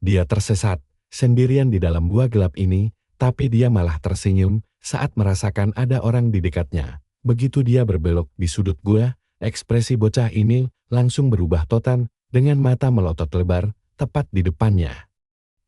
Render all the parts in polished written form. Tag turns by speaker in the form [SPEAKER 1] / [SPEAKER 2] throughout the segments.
[SPEAKER 1] Dia tersesat, sendirian di dalam gua gelap ini, tapi dia malah tersenyum saat merasakan ada orang di dekatnya. Begitu dia berbelok di sudut gua, ekspresi bocah ini langsung berubah total dengan mata melotot lebar, tepat di depannya.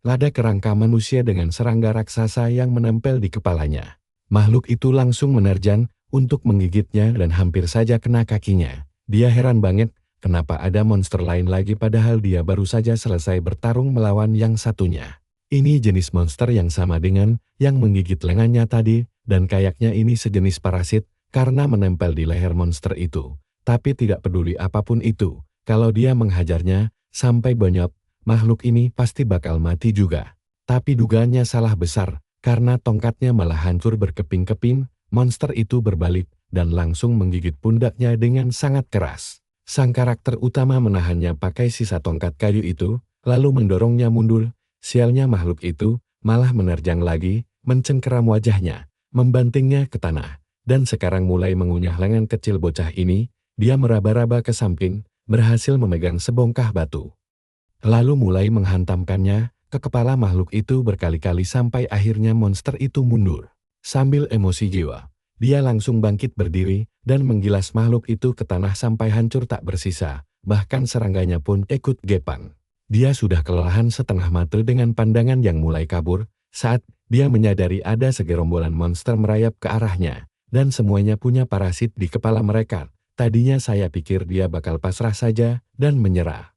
[SPEAKER 1] Ada kerangka manusia dengan serangga raksasa yang menempel di kepalanya. Makhluk itu langsung menerjang untuk menggigitnya dan hampir saja kena kakinya. Dia heran banget, kenapa ada monster lain lagi padahal dia baru saja selesai bertarung melawan yang satunya. Ini jenis monster yang sama dengan yang menggigit lengannya tadi, dan kayaknya ini sejenis parasit karena menempel di leher monster itu. Tapi tidak peduli apapun itu, kalau dia menghajarnya sampai bonyok, makhluk ini pasti bakal mati juga. Tapi dugaannya salah besar, karena tongkatnya malah hancur berkeping-keping, monster itu berbalik dan langsung menggigit pundaknya dengan sangat keras. Sang karakter utama menahannya pakai sisa tongkat kayu itu, lalu mendorongnya mundur. Sialnya makhluk itu malah menerjang lagi, mencengkeram wajahnya, membantingnya ke tanah, dan sekarang mulai mengunyah lengan kecil bocah ini. Dia meraba-raba ke samping, berhasil memegang sebongkah batu. Lalu mulai menghantamkannya ke kepala makhluk itu berkali-kali sampai akhirnya monster itu mundur. Sambil emosi jiwa, dia langsung bangkit berdiri dan menggilas makhluk itu ke tanah sampai hancur tak bersisa, bahkan serangganya pun ikut gepang. Dia sudah kelelahan setengah mata dengan pandangan yang mulai kabur, saat dia menyadari ada segerombolan monster merayap ke arahnya, dan semuanya punya parasit di kepala mereka. Tadinya saya pikir dia bakal pasrah saja dan menyerah.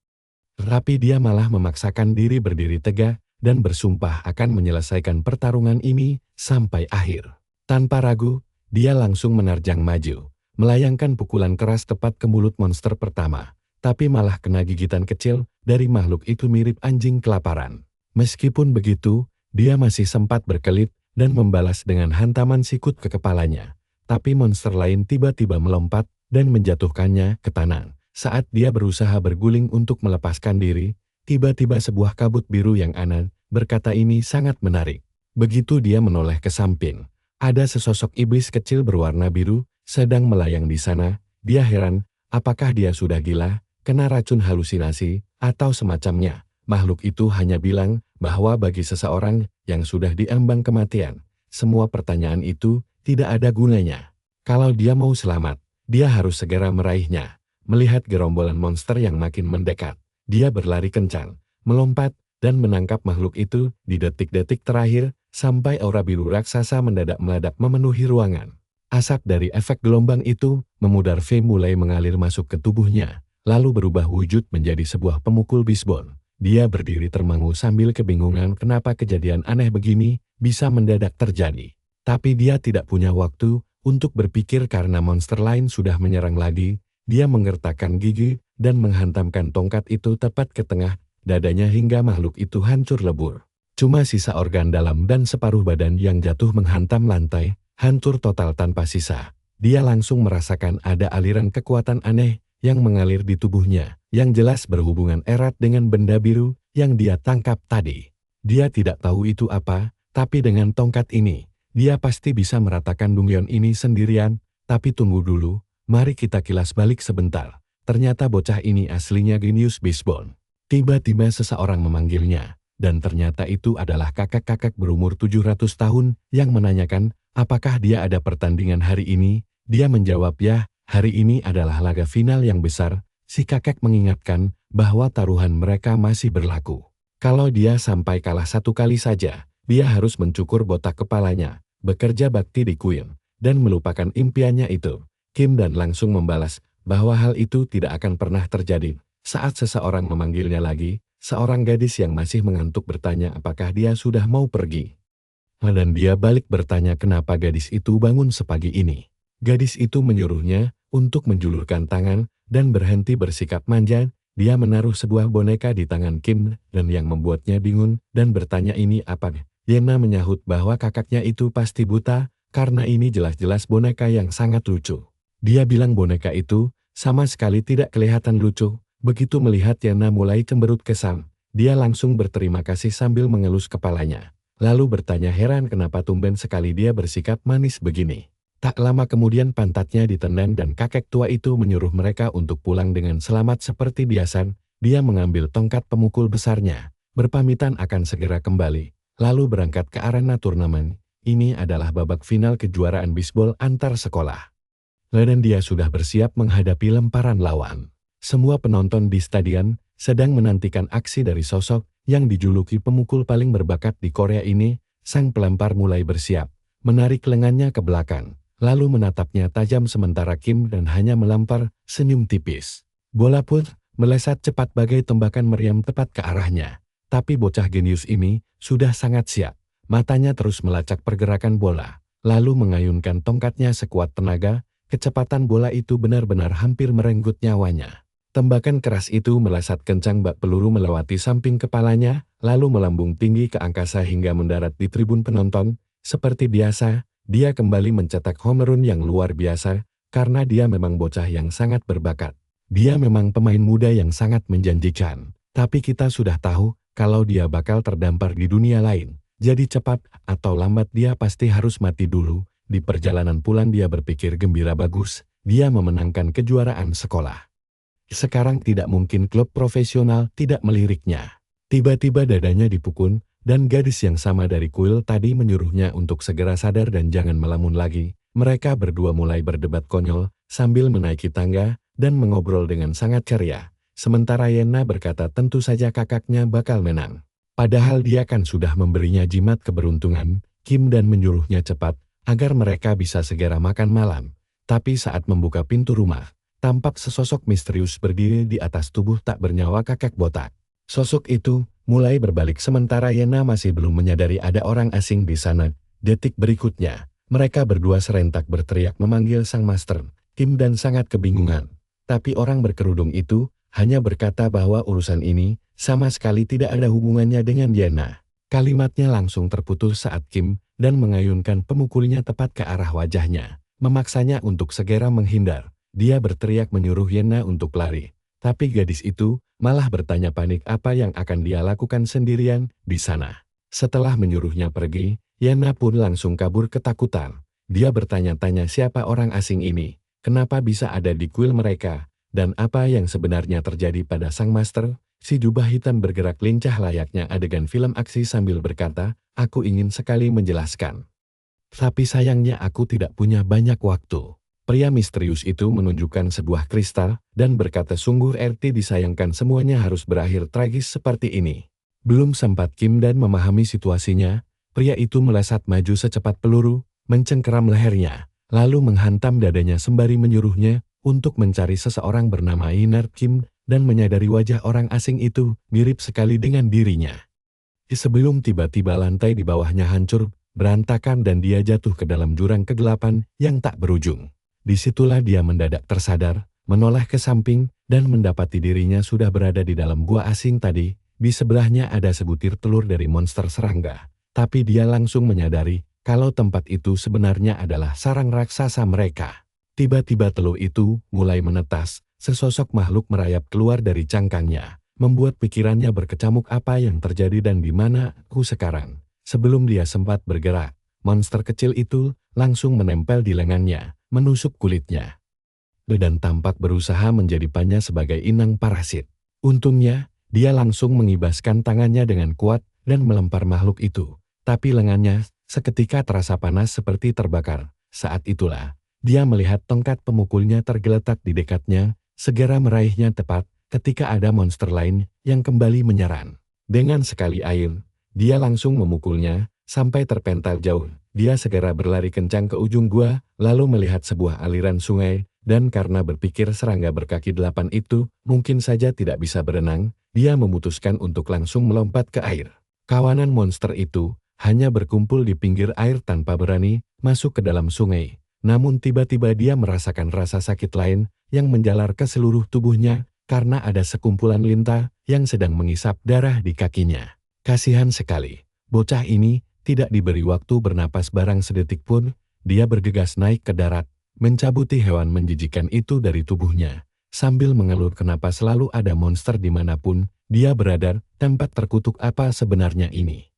[SPEAKER 1] Tapi dia malah memaksakan diri berdiri tegak dan bersumpah akan menyelesaikan pertarungan ini sampai akhir. Tanpa ragu, dia langsung menerjang maju, melayangkan pukulan keras tepat ke mulut monster pertama, tapi malah kena gigitan kecil dari makhluk itu mirip anjing kelaparan. Meskipun begitu, dia masih sempat berkelit dan membalas dengan hantaman sikut ke kepalanya. Tapi monster lain tiba-tiba melompat dan menjatuhkannya ke tanah. Saat dia berusaha berguling untuk melepaskan diri, tiba-tiba sebuah kabut biru yang aneh berkata ini sangat menarik. Begitu dia menoleh ke samping, ada sesosok iblis kecil berwarna biru sedang melayang di sana. Dia heran, apakah dia sudah gila, kena racun halusinasi, atau semacamnya. Makhluk itu hanya bilang bahwa bagi seseorang yang sudah diambang kematian, semua pertanyaan itu tidak ada gunanya. Kalau dia mau selamat, dia harus segera meraihnya. Melihat gerombolan monster yang makin mendekat, dia berlari kencang, melompat, dan menangkap makhluk itu di detik-detik terakhir, sampai aura biru raksasa mendadak meledak memenuhi ruangan. Asap dari efek gelombang itu memudar V mulai mengalir masuk ke tubuhnya, lalu berubah wujud menjadi sebuah pemukul bisbol. Dia berdiri termangu sambil kebingungan kenapa kejadian aneh begini bisa mendadak terjadi. Tapi dia tidak punya waktu untuk berpikir karena monster lain sudah menyerang lagi. Dia menggertakkan gigi dan menghantamkan tongkat itu tepat ke tengah dadanya hingga makhluk itu hancur lebur. Cuma sisa organ dalam dan separuh badan yang jatuh menghantam lantai, hancur total tanpa sisa. Dia langsung merasakan ada aliran kekuatan aneh yang mengalir di tubuhnya, yang jelas berhubungan erat dengan benda biru yang dia tangkap tadi. Dia tidak tahu itu apa, tapi dengan tongkat ini, dia pasti bisa meratakan Dungyeon ini sendirian. Tapi tunggu dulu, mari kita kilas balik sebentar. Ternyata bocah ini aslinya genius bisbol. Tiba-tiba seseorang memanggilnya, dan ternyata itu adalah kakek-kakek berumur 700 tahun yang menanyakan apakah dia ada pertandingan hari ini. Dia menjawab ya, hari ini adalah laga final yang besar. Si kakek mengingatkan bahwa taruhan mereka masih berlaku. Kalau dia sampai kalah satu kali saja, dia harus mencukur botak kepalanya, bekerja bakti di Queen, dan melupakan impiannya itu. Kim dan langsung membalas bahwa hal itu tidak akan pernah terjadi. Saat seseorang memanggilnya lagi, seorang gadis yang masih mengantuk bertanya apakah dia sudah mau pergi. Dan dia balik bertanya kenapa gadis itu bangun sepagi ini. Gadis itu menyuruhnya untuk menjulurkan tangan dan berhenti bersikap manja. Dia menaruh sebuah boneka di tangan Kim dan yang membuatnya bingung dan bertanya ini apa. Yena menyahut bahwa kakaknya itu pasti buta karena ini jelas-jelas boneka yang sangat lucu. Dia bilang boneka itu sama sekali tidak kelihatan lucu. Begitu melihat Yena mulai cemberut kesam, dia langsung berterima kasih sambil mengelus kepalanya. Lalu bertanya heran kenapa tumben sekali dia bersikap manis begini. Tak lama kemudian pantatnya ditendang dan kakek tua itu menyuruh mereka untuk pulang dengan selamat seperti biasa. Dia mengambil tongkat pemukul besarnya, berpamitan akan segera kembali, lalu berangkat ke arena turnamen. Ini adalah babak final kejuaraan bisbol antar sekolah. Dan dia sudah bersiap menghadapi lemparan lawan. Semua penonton di stadion sedang menantikan aksi dari sosok yang dijuluki pemukul paling berbakat di Korea ini. Sang pelempar mulai bersiap, menarik lengannya ke belakang, lalu menatapnya tajam sementara Kim dan hanya melempar senyum tipis. Bola pun melesat cepat bagai tembakan meriam tepat ke arahnya. Tapi bocah genius ini sudah sangat siap. Matanya terus melacak pergerakan bola, lalu mengayunkan tongkatnya sekuat tenaga. Kecepatan bola itu benar-benar hampir merenggut nyawanya. Tembakan keras itu melesat kencang bak peluru melewati samping kepalanya, lalu melambung tinggi ke angkasa hingga mendarat di tribun penonton. Seperti biasa, dia kembali mencetak home run yang luar biasa, karena dia memang bocah yang sangat berbakat. Dia memang pemain muda yang sangat menjanjikan, tapi kita sudah tahu kalau dia bakal terdampar di dunia lain. Jadi cepat atau lambat dia pasti harus mati dulu. Di perjalanan pulang dia berpikir gembira bagus, dia memenangkan kejuaraan sekolah. Sekarang tidak mungkin klub profesional tidak meliriknya. Tiba-tiba dadanya dipukul, dan gadis yang sama dari kuil tadi menyuruhnya untuk segera sadar dan jangan melamun lagi. Mereka berdua mulai berdebat konyol, sambil menaiki tangga, dan mengobrol dengan sangat ceria. Sementara Yena berkata tentu saja kakaknya bakal menang. Padahal dia kan sudah memberinya jimat keberuntungan, Kim, dan menyuruhnya cepat, agar mereka bisa segera makan malam. Tapi saat membuka pintu rumah, tampak sesosok misterius berdiri di atas tubuh tak bernyawa kakek botak. Sosok itu mulai berbalik sementara Yena masih belum menyadari ada orang asing di sana. Detik berikutnya, mereka berdua serentak berteriak memanggil sang master. Kim dan sangat kebingungan. Tapi orang berkerudung itu hanya berkata bahwa urusan ini sama sekali tidak ada hubungannya dengan Yena. Kalimatnya langsung terputus saat Kim dan mengayunkan pemukulnya tepat ke arah wajahnya, memaksanya untuk segera menghindar. Dia berteriak menyuruh Yena untuk lari, tapi gadis itu malah bertanya panik apa yang akan dia lakukan sendirian di sana. Setelah menyuruhnya pergi, Yena pun langsung kabur ketakutan. Dia bertanya-tanya siapa orang asing ini, kenapa bisa ada di kuil mereka, dan apa yang sebenarnya terjadi pada sang master. Si jubah hitam bergerak lincah layaknya adegan film aksi sambil berkata, aku ingin sekali menjelaskan. Tapi sayangnya aku tidak punya banyak waktu. Pria misterius itu menunjukkan sebuah kristal, dan berkata sungguh disayangkan semuanya harus berakhir tragis seperti ini. Belum sempat Kim dan memahami situasinya, pria itu melesat maju secepat peluru, mencengkeram lehernya, lalu menghantam dadanya sembari menyuruhnya untuk mencari seseorang bernama Inar Kim, dan menyadari wajah orang asing itu mirip sekali dengan dirinya. Sebelum tiba-tiba lantai di bawahnya hancur, berantakan dan dia jatuh ke dalam jurang kegelapan yang tak berujung. Disitulah dia mendadak tersadar, menoleh ke samping, dan mendapati dirinya sudah berada di dalam gua asing tadi. Di sebelahnya ada sebutir telur dari monster serangga. Tapi dia langsung menyadari kalau tempat itu sebenarnya adalah sarang raksasa mereka. Tiba-tiba telur itu mulai menetas. Sesosok makhluk merayap keluar dari cangkangnya, membuat pikirannya berkecamuk apa yang terjadi dan di mana aku sekarang. Sebelum dia sempat bergerak, monster kecil itu langsung menempel di lengannya, menusuk kulitnya. Dan tampak berusaha menjadikannya sebagai inang parasit. Untungnya, dia langsung mengibaskan tangannya dengan kuat dan melempar makhluk itu. Tapi lengannya seketika terasa panas seperti terbakar. Saat itulah, dia melihat tongkat pemukulnya tergeletak di dekatnya. Segera meraihnya tepat ketika ada monster lain yang kembali menyerang. Dengan sekali air, dia langsung memukulnya sampai terpental jauh. Dia segera berlari kencang ke ujung gua, lalu melihat sebuah aliran sungai, dan karena berpikir serangga berkaki 8 itu mungkin saja tidak bisa berenang, dia memutuskan untuk langsung melompat ke air. Kawanan monster itu hanya berkumpul di pinggir air tanpa berani masuk ke dalam sungai. Namun tiba-tiba dia merasakan rasa sakit lain yang menjalar ke seluruh tubuhnya karena ada sekumpulan lintah yang sedang mengisap darah di kakinya. Kasihan sekali, bocah ini tidak diberi waktu bernapas barang sedetik pun, dia bergegas naik ke darat, mencabuti hewan menjijikan itu dari tubuhnya, sambil mengeluh kenapa selalu ada monster dimanapun dia berada, tempat terkutuk apa sebenarnya ini.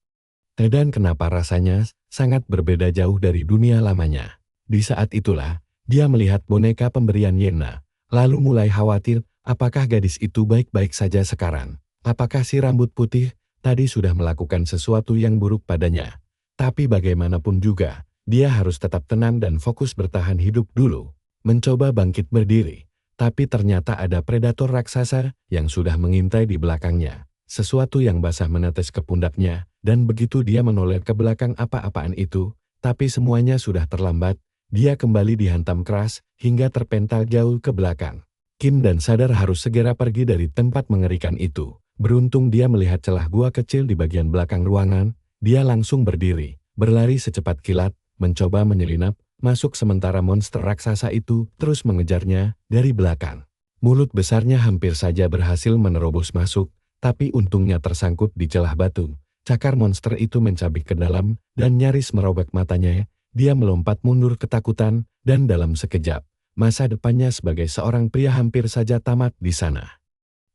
[SPEAKER 1] Dan kenapa rasanya sangat berbeda jauh dari dunia lamanya. Di saat itulah, dia melihat boneka pemberian Yena, lalu mulai khawatir, apakah gadis itu baik-baik saja sekarang? Apakah si rambut putih tadi sudah melakukan sesuatu yang buruk padanya. Tapi bagaimanapun juga, dia harus tetap tenang dan fokus bertahan hidup dulu. Mencoba bangkit berdiri, tapi ternyata ada predator raksasa yang sudah mengintai di belakangnya. Sesuatu yang basah menetes ke pundaknya, dan begitu dia menoleh ke belakang apa-apaan itu, tapi semuanya sudah terlambat, dia kembali dihantam keras, hingga terpental jauh ke belakang. Kim dan Sadar harus segera pergi dari tempat mengerikan itu. Beruntung dia melihat celah gua kecil di bagian belakang ruangan, dia langsung berdiri, berlari secepat kilat, mencoba menyelinap, masuk sementara monster raksasa itu terus mengejarnya dari belakang. Mulut besarnya hampir saja berhasil menerobos masuk, tapi untungnya tersangkut di celah batu. Cakar monster itu mencabik ke dalam dan nyaris merobek matanya. Dia melompat mundur ketakutan dan dalam sekejap, masa depannya sebagai seorang pria hampir saja tamat di sana.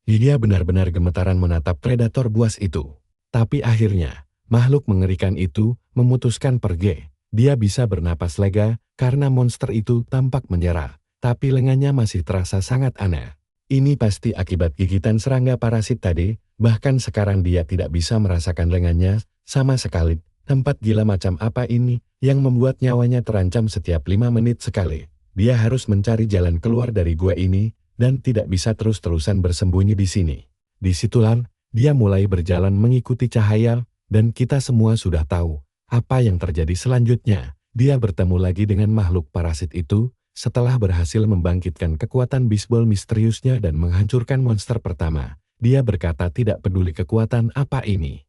[SPEAKER 1] Dia benar-benar gemetaran menatap predator buas itu. Tapi akhirnya, makhluk mengerikan itu memutuskan pergi. Dia bisa bernapas lega karena monster itu tampak menyerah, tapi lengannya masih terasa sangat aneh. Ini pasti akibat gigitan serangga parasit tadi, bahkan sekarang dia tidak bisa merasakan lengannya sama sekali. Tempat gila macam apa ini yang membuat nyawanya terancam setiap 5 menit sekali. Dia harus mencari jalan keluar dari gua ini dan tidak bisa terus-terusan bersembunyi di sini. Disitulah dia mulai berjalan mengikuti cahaya dan kita semua sudah tahu apa yang terjadi selanjutnya. Dia bertemu lagi dengan makhluk parasit itu setelah berhasil membangkitkan kekuatan bisbol misteriusnya dan menghancurkan monster pertama. Dia berkata tidak peduli kekuatan apa ini.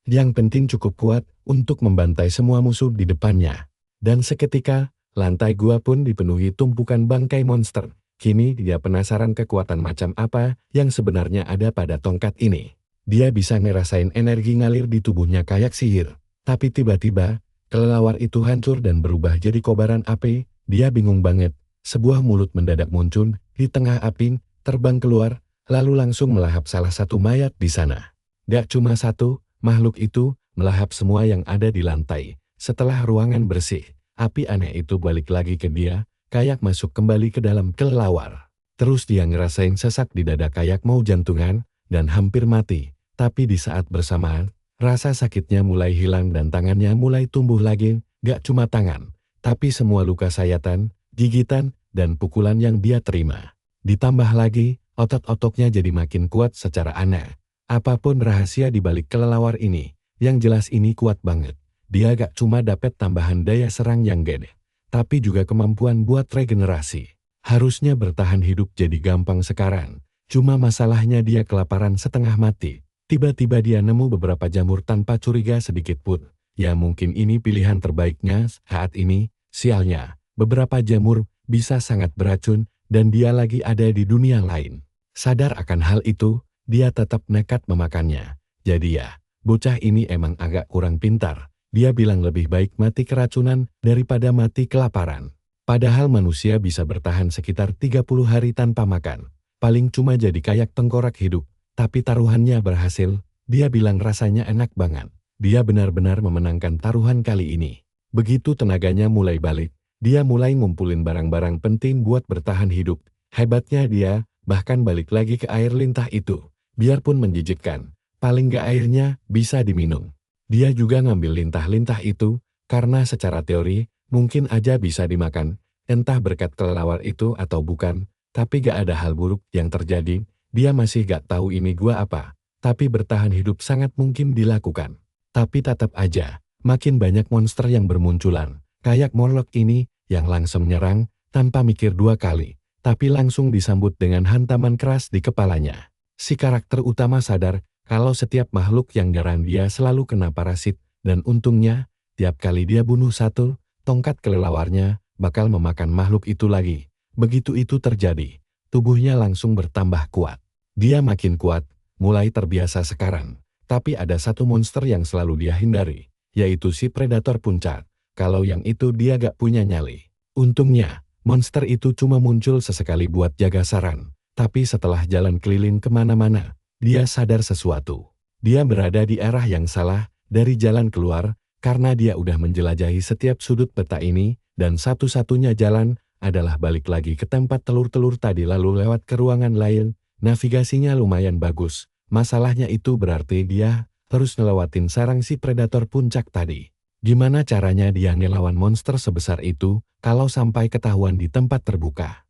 [SPEAKER 1] Yang penting cukup kuat untuk membantai semua musuh di depannya. Dan seketika, lantai gua pun dipenuhi tumpukan bangkai monster. Kini dia penasaran kekuatan macam apa yang sebenarnya ada pada tongkat ini. Dia bisa ngerasain energi ngalir di tubuhnya kayak sihir. Tapi tiba-tiba, kelelawar itu hancur dan berubah jadi kobaran api. Dia bingung banget. Sebuah mulut mendadak muncul di tengah api, terbang keluar, lalu langsung melahap salah satu mayat di sana. Gak cuma satu, makhluk itu melahap semua yang ada di lantai. Setelah ruangan bersih, api aneh itu balik lagi ke dia, kayak masuk kembali ke dalam kelelawar. Terus dia ngerasain sesak di dada kayak mau jantungan, dan hampir mati. Tapi di saat bersamaan, rasa sakitnya mulai hilang dan tangannya mulai tumbuh lagi, gak cuma tangan, tapi semua luka sayatan, gigitan, dan pukulan yang dia terima. Ditambah lagi, otot-ototnya jadi makin kuat secara aneh. Apapun rahasia di balik kelelawar ini, yang jelas ini kuat banget. Dia gak cuma dapat tambahan daya serang yang gede, tapi juga kemampuan buat regenerasi. Harusnya bertahan hidup jadi gampang sekarang. Cuma masalahnya dia kelaparan setengah mati. Tiba-tiba dia nemu beberapa jamur tanpa curiga sedikit pun. Ya mungkin ini pilihan terbaiknya saat ini. Sialnya, beberapa jamur bisa sangat beracun dan dia lagi ada di dunia lain. Sadar akan hal itu, dia tetap nekat memakannya. Jadi ya, bocah ini emang agak kurang pintar. Dia bilang lebih baik mati keracunan daripada mati kelaparan. Padahal manusia bisa bertahan sekitar 30 hari tanpa makan. Paling cuma jadi kayak tengkorak hidup. Tapi taruhannya berhasil, dia bilang rasanya enak banget. Dia benar-benar memenangkan taruhan kali ini. Begitu tenaganya mulai balik, dia mulai ngumpulin barang-barang penting buat bertahan hidup. Hebatnya dia, bahkan balik lagi ke air lintah itu. Biarpun menjijikkan, paling gak airnya bisa diminum. Dia juga ngambil lintah-lintah itu, karena secara teori, mungkin aja bisa dimakan. Entah berkat kelelawar itu atau bukan, tapi gak ada hal buruk yang terjadi. Dia masih gak tahu ini gua apa, tapi bertahan hidup sangat mungkin dilakukan. Tapi tetap aja, makin banyak monster yang bermunculan, kayak Morlock ini yang langsung nyerang tanpa mikir dua kali, tapi langsung disambut dengan hantaman keras di kepalanya. Si karakter utama sadar kalau setiap makhluk yang nyerang dia selalu kena parasit, dan untungnya, tiap kali dia bunuh satu, tongkat kelelawarnya bakal memakan makhluk itu lagi. Begitu itu terjadi, tubuhnya langsung bertambah kuat. Dia makin kuat, mulai terbiasa sekarang. Tapi ada satu monster yang selalu dia hindari, yaitu si predator puncak. Kalau yang itu dia gak punya nyali. Untungnya, monster itu cuma muncul sesekali buat jaga sarang. Tapi setelah jalan keliling kemana-mana, dia sadar sesuatu. Dia berada di arah yang salah dari jalan keluar, karena dia udah menjelajahi setiap sudut peta ini, dan satu-satunya jalan adalah balik lagi ke tempat telur-telur tadi lalu lewat ke ruangan lain. Navigasinya lumayan bagus, masalahnya itu berarti dia terus ngelewatin sarang si predator puncak tadi. Gimana caranya dia ngelawan monster sebesar itu kalau sampai ketahuan di tempat terbuka?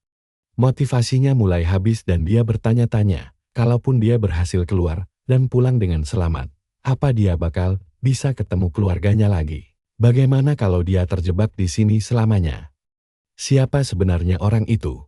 [SPEAKER 1] Motivasinya mulai habis dan dia bertanya-tanya, kalaupun dia berhasil keluar dan pulang dengan selamat, apa dia bakal bisa ketemu keluarganya lagi? Bagaimana kalau dia terjebak di sini selamanya? Siapa sebenarnya orang itu?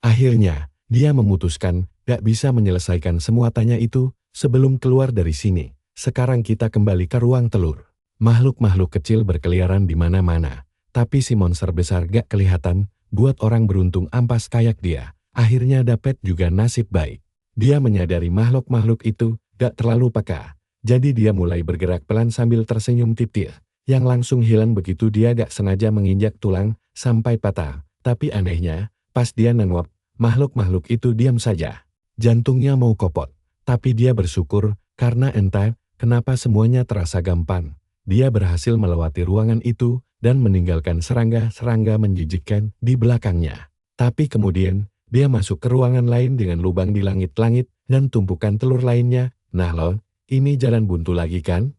[SPEAKER 1] Akhirnya, dia memutuskan gak bisa menyelesaikan semua tanya itu sebelum keluar dari sini. Sekarang kita kembali ke ruang telur. Makhluk-makhluk kecil berkeliaran di mana-mana, tapi si monster besar gak kelihatan. Buat orang beruntung ampas kayak dia, akhirnya dapat juga nasib baik. Dia menyadari makhluk-makhluk itu gak terlalu peka, jadi dia mulai bergerak pelan sambil tersenyum tipis, yang langsung hilang begitu dia gak sengaja menginjak tulang sampai patah. Tapi anehnya, pas dia nengok, makhluk-makhluk itu diam saja. Jantungnya mau kopot, tapi dia bersyukur karena entah kenapa semuanya terasa gampang. Dia berhasil melewati ruangan itu dan meninggalkan serangga-serangga menjijikkan di belakangnya. Tapi kemudian, dia masuk ke ruangan lain dengan lubang di langit-langit dan tumpukan telur lainnya. Nah loh, ini jalan buntu lagi kan?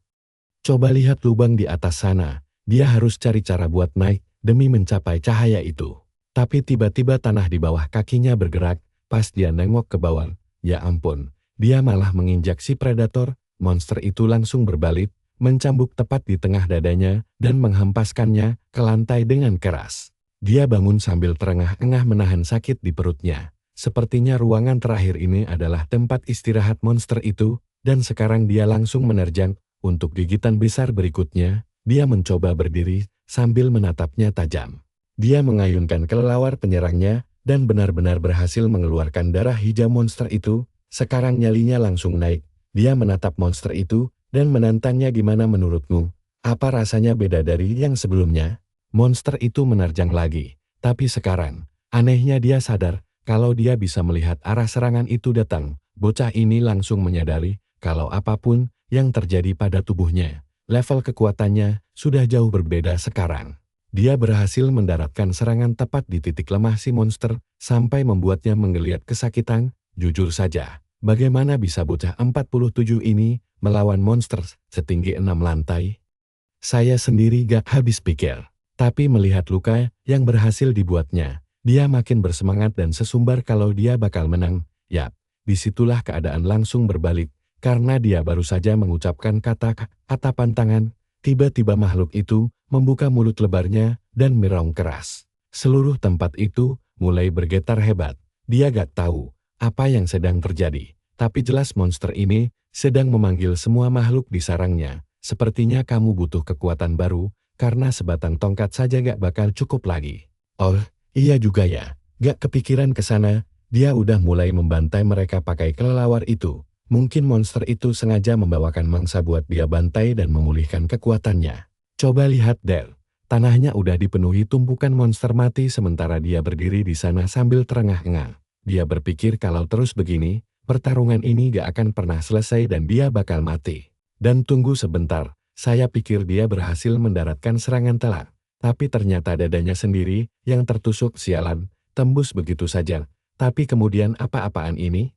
[SPEAKER 1] Coba lihat lubang di atas sana. Dia harus cari cara buat naik demi mencapai cahaya itu. Tapi tiba-tiba tanah di bawah kakinya bergerak. Pas dia nengok ke bawah, ya ampun, dia malah menginjak si predator. Monster itu langsung berbalik, mencambuk tepat di tengah dadanya dan menghempaskannya ke lantai dengan keras. Dia bangun sambil terengah-engah menahan sakit di perutnya. Sepertinya ruangan terakhir ini adalah tempat istirahat monster itu, dan sekarang dia langsung menerjang. Untuk gigitan besar berikutnya, dia mencoba berdiri sambil menatapnya tajam. Dia mengayunkan kelelawar penyerangnya dan benar-benar berhasil mengeluarkan darah hijau monster itu. Sekarang nyalinya langsung naik. Dia menatap monster itu dan menantangnya, gimana menurutmu? Apa rasanya beda dari yang sebelumnya? Monster itu menerjang lagi. Tapi sekarang, anehnya dia sadar kalau dia bisa melihat arah serangan itu datang. Bocah ini langsung menyadari kalau apapun yang terjadi pada tubuhnya, level kekuatannya sudah jauh berbeda sekarang. Dia berhasil mendaratkan serangan tepat di titik lemah si monster sampai membuatnya menggeliat kesakitan. Jujur saja, bagaimana bisa bocah 47 ini melawan monster setinggi 6 lantai? Saya sendiri gak habis pikir. Tapi melihat luka yang berhasil dibuatnya, dia makin bersemangat dan sesumbar kalau dia bakal menang. Yap, disitulah keadaan langsung berbalik. Karena dia baru saja mengucapkan kata-kata pantangan, tiba-tiba makhluk itu membuka mulut lebarnya dan meraung keras. Seluruh tempat itu mulai bergetar hebat. Dia gak tahu apa yang sedang terjadi, tapi jelas monster ini sedang memanggil semua makhluk di sarangnya. Sepertinya kamu butuh kekuatan baru, karena sebatang tongkat saja gak bakal cukup lagi. Oh, iya juga ya, gak kepikiran ke sana. Dia udah mulai membantai mereka pakai kelelawar itu. Mungkin monster itu sengaja membawakan mangsa buat dia bantai dan memulihkan kekuatannya. Coba lihat Del, tanahnya udah dipenuhi tumpukan monster mati sementara dia berdiri di sana sambil terengah-engah. Dia berpikir kalau terus begini, pertarungan ini gak akan pernah selesai dan dia bakal mati. Dan tunggu sebentar, saya pikir dia berhasil mendaratkan serangan telak. Tapi ternyata dadanya sendiri yang tertusuk, sialan, tembus begitu saja. Tapi kemudian apa-apaan ini?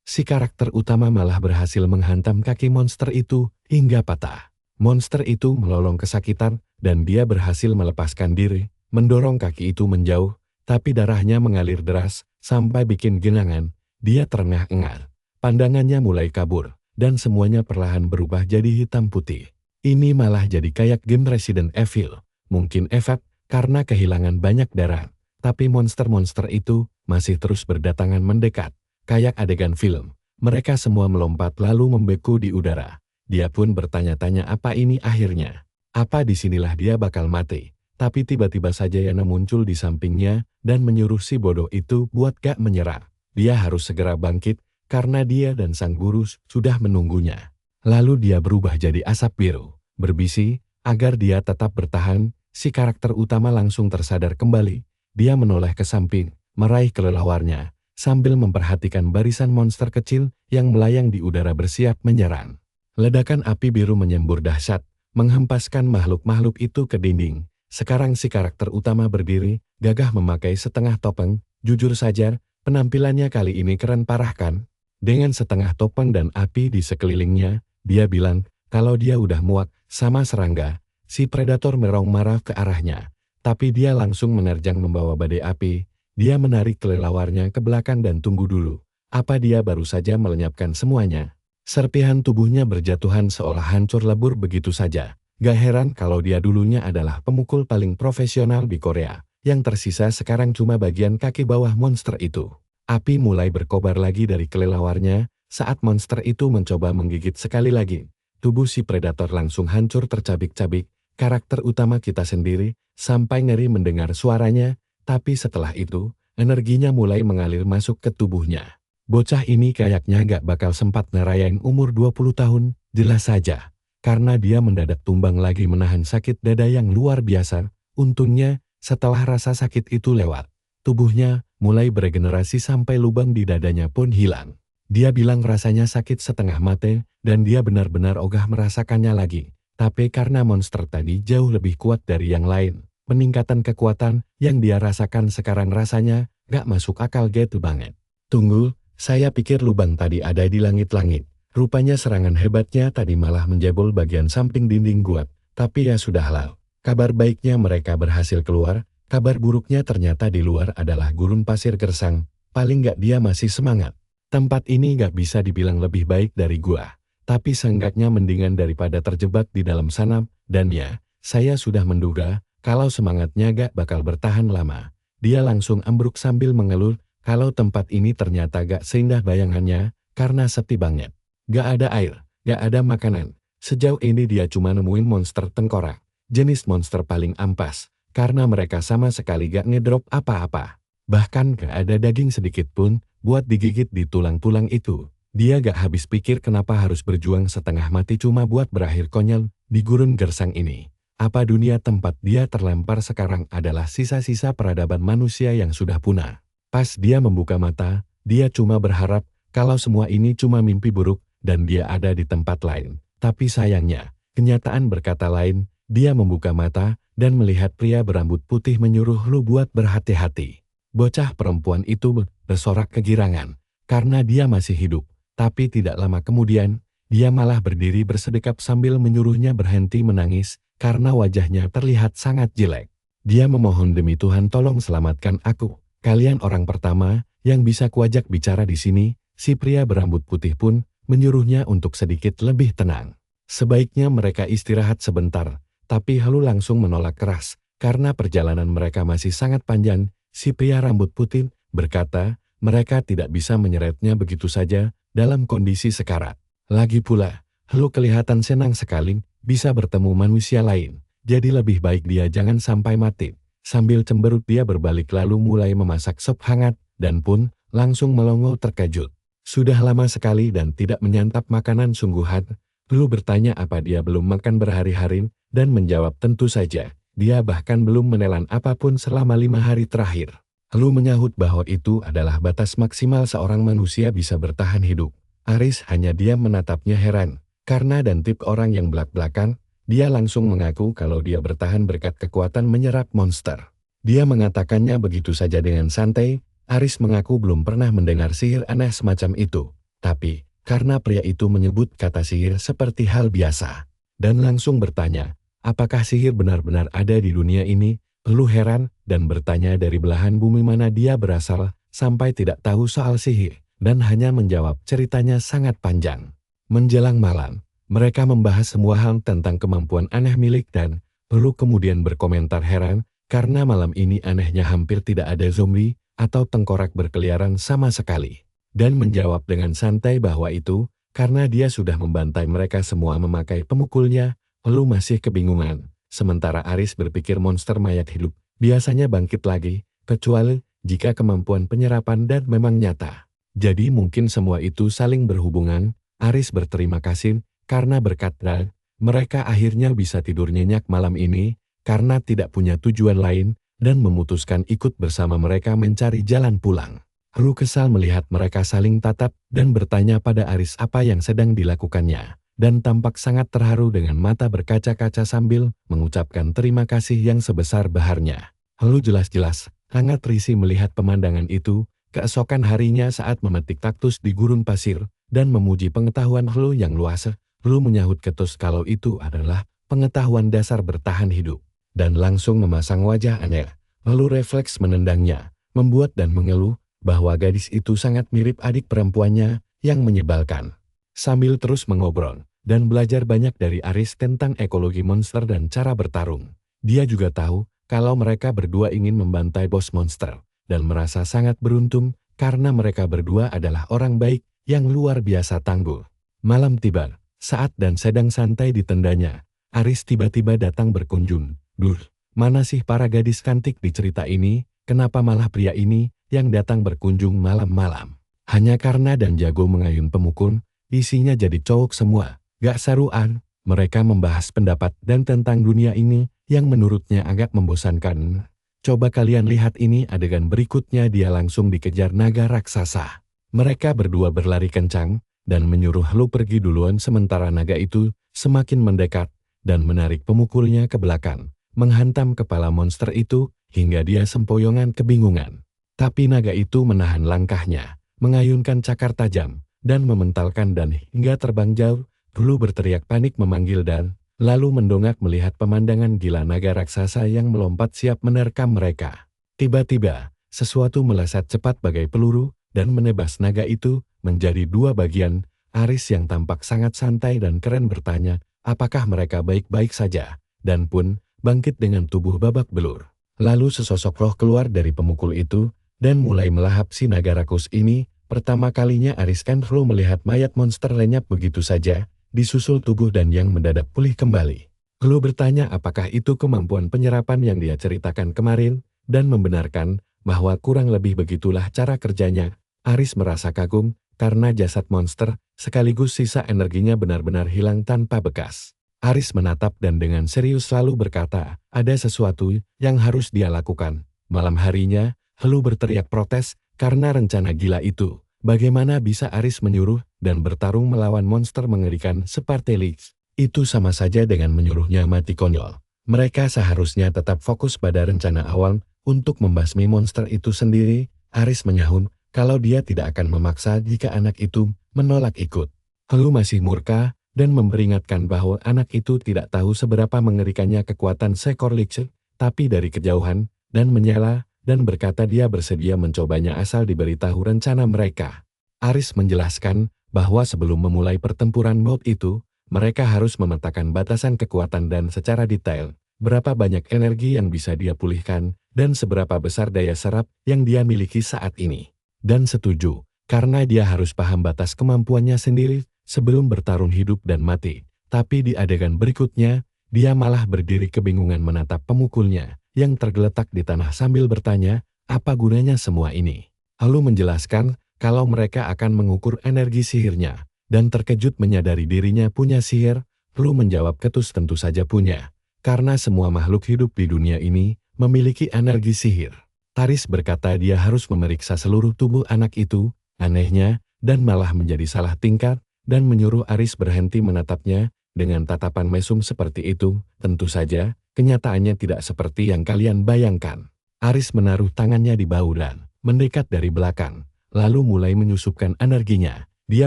[SPEAKER 1] Si karakter utama malah berhasil menghantam kaki monster itu hingga patah. Monster itu melolong kesakitan dan dia berhasil melepaskan diri, mendorong kaki itu menjauh, tapi darahnya mengalir deras sampai bikin genangan. Dia terengah-engah. Pandangannya mulai kabur dan semuanya perlahan berubah jadi hitam putih. Ini malah jadi kayak game Resident Evil. Mungkin efek karena kehilangan banyak darah, tapi monster-monster itu masih terus berdatangan mendekat. Kayak adegan film, mereka semua melompat lalu membeku di udara. Dia pun bertanya-tanya apa ini akhirnya. Apa disinilah dia bakal mati. Tapi tiba-tiba saja Yana muncul di sampingnya dan menyuruh si bodoh itu buat gak menyerah. Dia harus segera bangkit karena dia dan sang guru sudah menunggunya. Lalu dia berubah jadi asap biru, berbisi agar dia tetap bertahan. Si karakter utama langsung tersadar kembali. Dia menoleh ke samping, meraih kelelawarnya, sambil memperhatikan barisan monster kecil yang melayang di udara bersiap menyerang. Ledakan api biru menyembur dahsyat, menghempaskan makhluk-makhluk itu ke dinding. Sekarang si karakter utama berdiri, gagah memakai setengah topeng. Jujur saja, penampilannya kali ini keren parah kan? Dengan setengah topeng dan api di sekelilingnya, Dia bilang kalau dia udah muak sama serangga. Si predator merong marah ke arahnya. Tapi dia langsung menerjang membawa badai api. Dia menarik kelelawarnya ke belakang dan tunggu dulu. Apa dia baru saja melenyapkan semuanya? Serpihan tubuhnya berjatuhan seolah hancur lebur begitu saja. Gak heran kalau dia dulunya adalah pemukul paling profesional di Korea. Yang tersisa sekarang cuma bagian kaki bawah monster itu. Api mulai berkobar lagi dari kelelawarnya saat monster itu mencoba menggigit sekali lagi. Tubuh si predator langsung hancur tercabik-cabik. Karakter utama kita sendiri sampai ngeri mendengar suaranya. Tapi setelah itu, energinya mulai mengalir masuk ke tubuhnya. Bocah ini kayaknya gak bakal sempat ngerayain umur 20 tahun, jelas saja. Karena dia mendadak tumbang lagi menahan sakit dada yang luar biasa. Untungnya, setelah rasa sakit itu lewat, tubuhnya mulai beregenerasi sampai lubang di dadanya pun hilang. Dia bilang rasanya sakit setengah mati, dan dia benar-benar ogah merasakannya lagi. Tapi karena monster tadi jauh lebih kuat dari yang lain, peningkatan kekuatan yang dia rasakan sekarang rasanya gak masuk akal gitu banget. Tunggu, saya pikir lubang tadi ada di langit-langit. Rupanya serangan hebatnya tadi malah menjebol bagian samping dinding gua. Tapi ya sudahlah. Kabar baiknya mereka berhasil keluar, kabar buruknya ternyata di luar adalah gurun pasir gersang. Paling gak dia masih semangat. Tempat ini gak bisa dibilang lebih baik dari gua. Tapi seenggaknya mendingan daripada terjebak di dalam sana, dan ya, saya sudah menduga kalau semangatnya gak bakal bertahan lama. Dia langsung ambruk sambil mengeluh kalau tempat ini ternyata gak seindah bayangannya karena sepi banget. Gak ada air, gak ada makanan. Sejauh ini dia cuma nemuin monster tengkorak, jenis monster paling ampas, karena mereka sama sekali gak ngedrop apa-apa. Bahkan gak ada daging sedikit pun buat digigit di tulang-tulang itu. Dia gak habis pikir kenapa harus berjuang setengah mati cuma buat berakhir konyol di gurun gersang ini. Apa dunia tempat dia terlempar sekarang adalah sisa-sisa peradaban manusia yang sudah punah. Pas dia membuka mata, dia cuma berharap kalau semua ini cuma mimpi buruk dan dia ada di tempat lain. Tapi sayangnya, kenyataan berkata lain. Dia membuka mata dan melihat pria berambut putih menyuruh lu buat berhati-hati. Bocah perempuan itu bersorak kegirangan karena dia masih hidup. Tapi tidak lama kemudian, dia malah berdiri bersedekap sambil menyuruhnya berhenti menangis karena wajahnya terlihat sangat jelek. Dia memohon demi Tuhan tolong selamatkan aku. Kalian orang pertama yang bisa kuajak bicara di sini. Si pria berambut putih pun menyuruhnya untuk sedikit lebih tenang. Sebaiknya mereka istirahat sebentar, tapi Halu langsung menolak keras karena perjalanan mereka masih sangat panjang. Si pria rambut putih berkata, mereka tidak bisa menyeretnya begitu saja dalam kondisi sekarat. Lagi pula, Halu kelihatan senang sekali bisa bertemu manusia lain. Jadi lebih baik dia jangan sampai mati. Sambil cemberut dia berbalik lalu mulai memasak sop hangat dan pun langsung melongo terkejut. Sudah lama sekali dan tidak menyantap makanan sungguhan. Halu bertanya apa dia belum makan berhari-hari dan menjawab tentu saja. Dia bahkan belum menelan apapun selama 5 hari terakhir. Halu menyahut bahwa itu adalah batas maksimal seorang manusia bisa bertahan hidup. Aris hanya diam menatapnya heran. Karena dan tip orang yang belak-belakan, dia langsung mengaku kalau dia bertahan berkat kekuatan menyerap monster. Dia mengatakannya begitu saja dengan santai. Aris mengaku belum pernah mendengar sihir aneh semacam itu. Tapi, karena pria itu menyebut kata sihir seperti hal biasa. Dan langsung bertanya, apakah sihir benar-benar ada di dunia ini? Halu heran dan bertanya dari belahan bumi mana dia berasal sampai tidak tahu soal sihir dan hanya menjawab ceritanya sangat panjang. Menjelang malam, mereka membahas semua hal tentang kemampuan aneh milik dan Halu kemudian berkomentar heran karena malam ini anehnya hampir tidak ada zombie atau tengkorak berkeliaran sama sekali. Dan menjawab dengan santai bahwa itu karena dia sudah membantai mereka semua memakai pemukulnya. Halu masih kebingungan. Sementara Aris berpikir monster mayat hidup biasanya bangkit lagi, kecuali jika kemampuan penyerapan dan memang nyata. Jadi mungkin semua itu saling berhubungan. Aris berterima kasih karena berkat Dan, mereka akhirnya bisa tidur nyenyak malam ini karena tidak punya tujuan lain dan memutuskan ikut bersama mereka mencari jalan pulang. Halu kesal melihat mereka saling tatap dan bertanya pada Aris apa yang sedang dilakukannya. Dan tampak sangat terharu dengan mata berkaca-kaca sambil mengucapkan terima kasih yang sebesar baharnya. Halu jelas-jelas sangat risih melihat pemandangan itu. Keesokan harinya saat memetik kaktus di gurun pasir dan memuji pengetahuan Halu yang luas, Lu menyahut ketus kalau itu adalah pengetahuan dasar bertahan hidup, dan langsung memasang wajah aneh, lalu refleks menendangnya, membuat dan mengeluh bahwa gadis itu sangat mirip adik perempuannya yang menyebalkan. Sambil terus mengobrol dan belajar banyak dari Aris tentang ekologi monster dan cara bertarung, dia juga tahu kalau mereka berdua ingin membantai bos monster, dan merasa sangat beruntung karena mereka berdua adalah orang baik yang luar biasa tangguh. Malam tiba, saat dan sedang santai di tendanya, Aris tiba-tiba datang berkunjung. Duh, mana sih para gadis cantik di cerita ini, kenapa malah pria ini yang datang berkunjung malam-malam? Hanya karena dan jago mengayun pemukul, isinya jadi cowok semua. Gak seruan, mereka membahas pendapat dan tentang dunia ini yang menurutnya agak membosankan. Coba kalian lihat ini adegan berikutnya, dia langsung dikejar naga raksasa. Mereka berdua berlari kencang dan menyuruh Lu pergi duluan sementara naga itu semakin mendekat dan menarik pemukulnya ke belakang, menghantam kepala monster itu hingga dia sempoyongan kebingungan. Tapi naga itu menahan langkahnya, mengayunkan cakar tajam dan mementalkan dan hingga terbang jauh. Lu berteriak panik memanggil dan lalu mendongak melihat pemandangan gila naga raksasa yang melompat siap menerkam mereka. Tiba-tiba, sesuatu melesat cepat bagai peluru dan menebas naga itu menjadi dua bagian. Aris yang tampak sangat santai dan keren bertanya, apakah mereka baik-baik saja, dan pun bangkit dengan tubuh babak belur. Lalu sesosok roh keluar dari pemukul itu dan mulai melahap si naga rakus ini. Pertama kalinya Aris Lu melihat mayat monster lenyap begitu saja, disusul tubuh dan yang mendadak pulih kembali. Lu bertanya apakah itu kemampuan penyerapan yang dia ceritakan kemarin, dan membenarkan bahwa kurang lebih begitulah cara kerjanya. Aris merasa kagum, karena jasad monster, sekaligus sisa energinya benar-benar hilang tanpa bekas. Aris menatap dan dengan serius selalu berkata, ada sesuatu yang harus dia lakukan. Malam harinya, Lu berteriak protes, karena rencana gila itu. Bagaimana bisa Aris menyuruh dan bertarung melawan monster mengerikan seperti Lich? Itu sama saja dengan menyuruhnya mati konyol. Mereka seharusnya tetap fokus pada rencana awal untuk membasmi monster itu sendiri. Aris menyahut kalau dia tidak akan memaksa jika anak itu menolak ikut. Lu masih murka dan memperingatkan bahwa anak itu tidak tahu seberapa mengerikannya kekuatan seekor Lich, tapi dari kejauhan dan menyela dan berkata dia bersedia mencobanya asal diberitahu rencana mereka. Aris menjelaskan bahwa sebelum memulai pertempuran maut itu, mereka harus memetakan batasan kekuatan dan secara detail, berapa banyak energi yang bisa dia pulihkan, dan seberapa besar daya serap yang dia miliki saat ini. Dan setuju, karena dia harus paham batas kemampuannya sendiri sebelum bertarung hidup dan mati. Tapi di adegan berikutnya, dia malah berdiri kebingungan menatap pemukulnya yang tergeletak di tanah sambil bertanya, apa gunanya semua ini? Lalu menjelaskan kalau mereka akan mengukur energi sihirnya, dan terkejut menyadari dirinya punya sihir. Lu menjawab ketus tentu saja punya, karena semua makhluk hidup di dunia ini memiliki energi sihir. Aris berkata dia harus memeriksa seluruh tubuh anak itu, anehnya, dan malah menjadi salah tingkat, dan menyuruh Aris berhenti menatapnya dengan tatapan mesum seperti itu. Tentu saja, kenyataannya tidak seperti yang kalian bayangkan. Aris menaruh tangannya di bahu dan mendekat dari belakang, lalu mulai menyusupkan energinya. Dia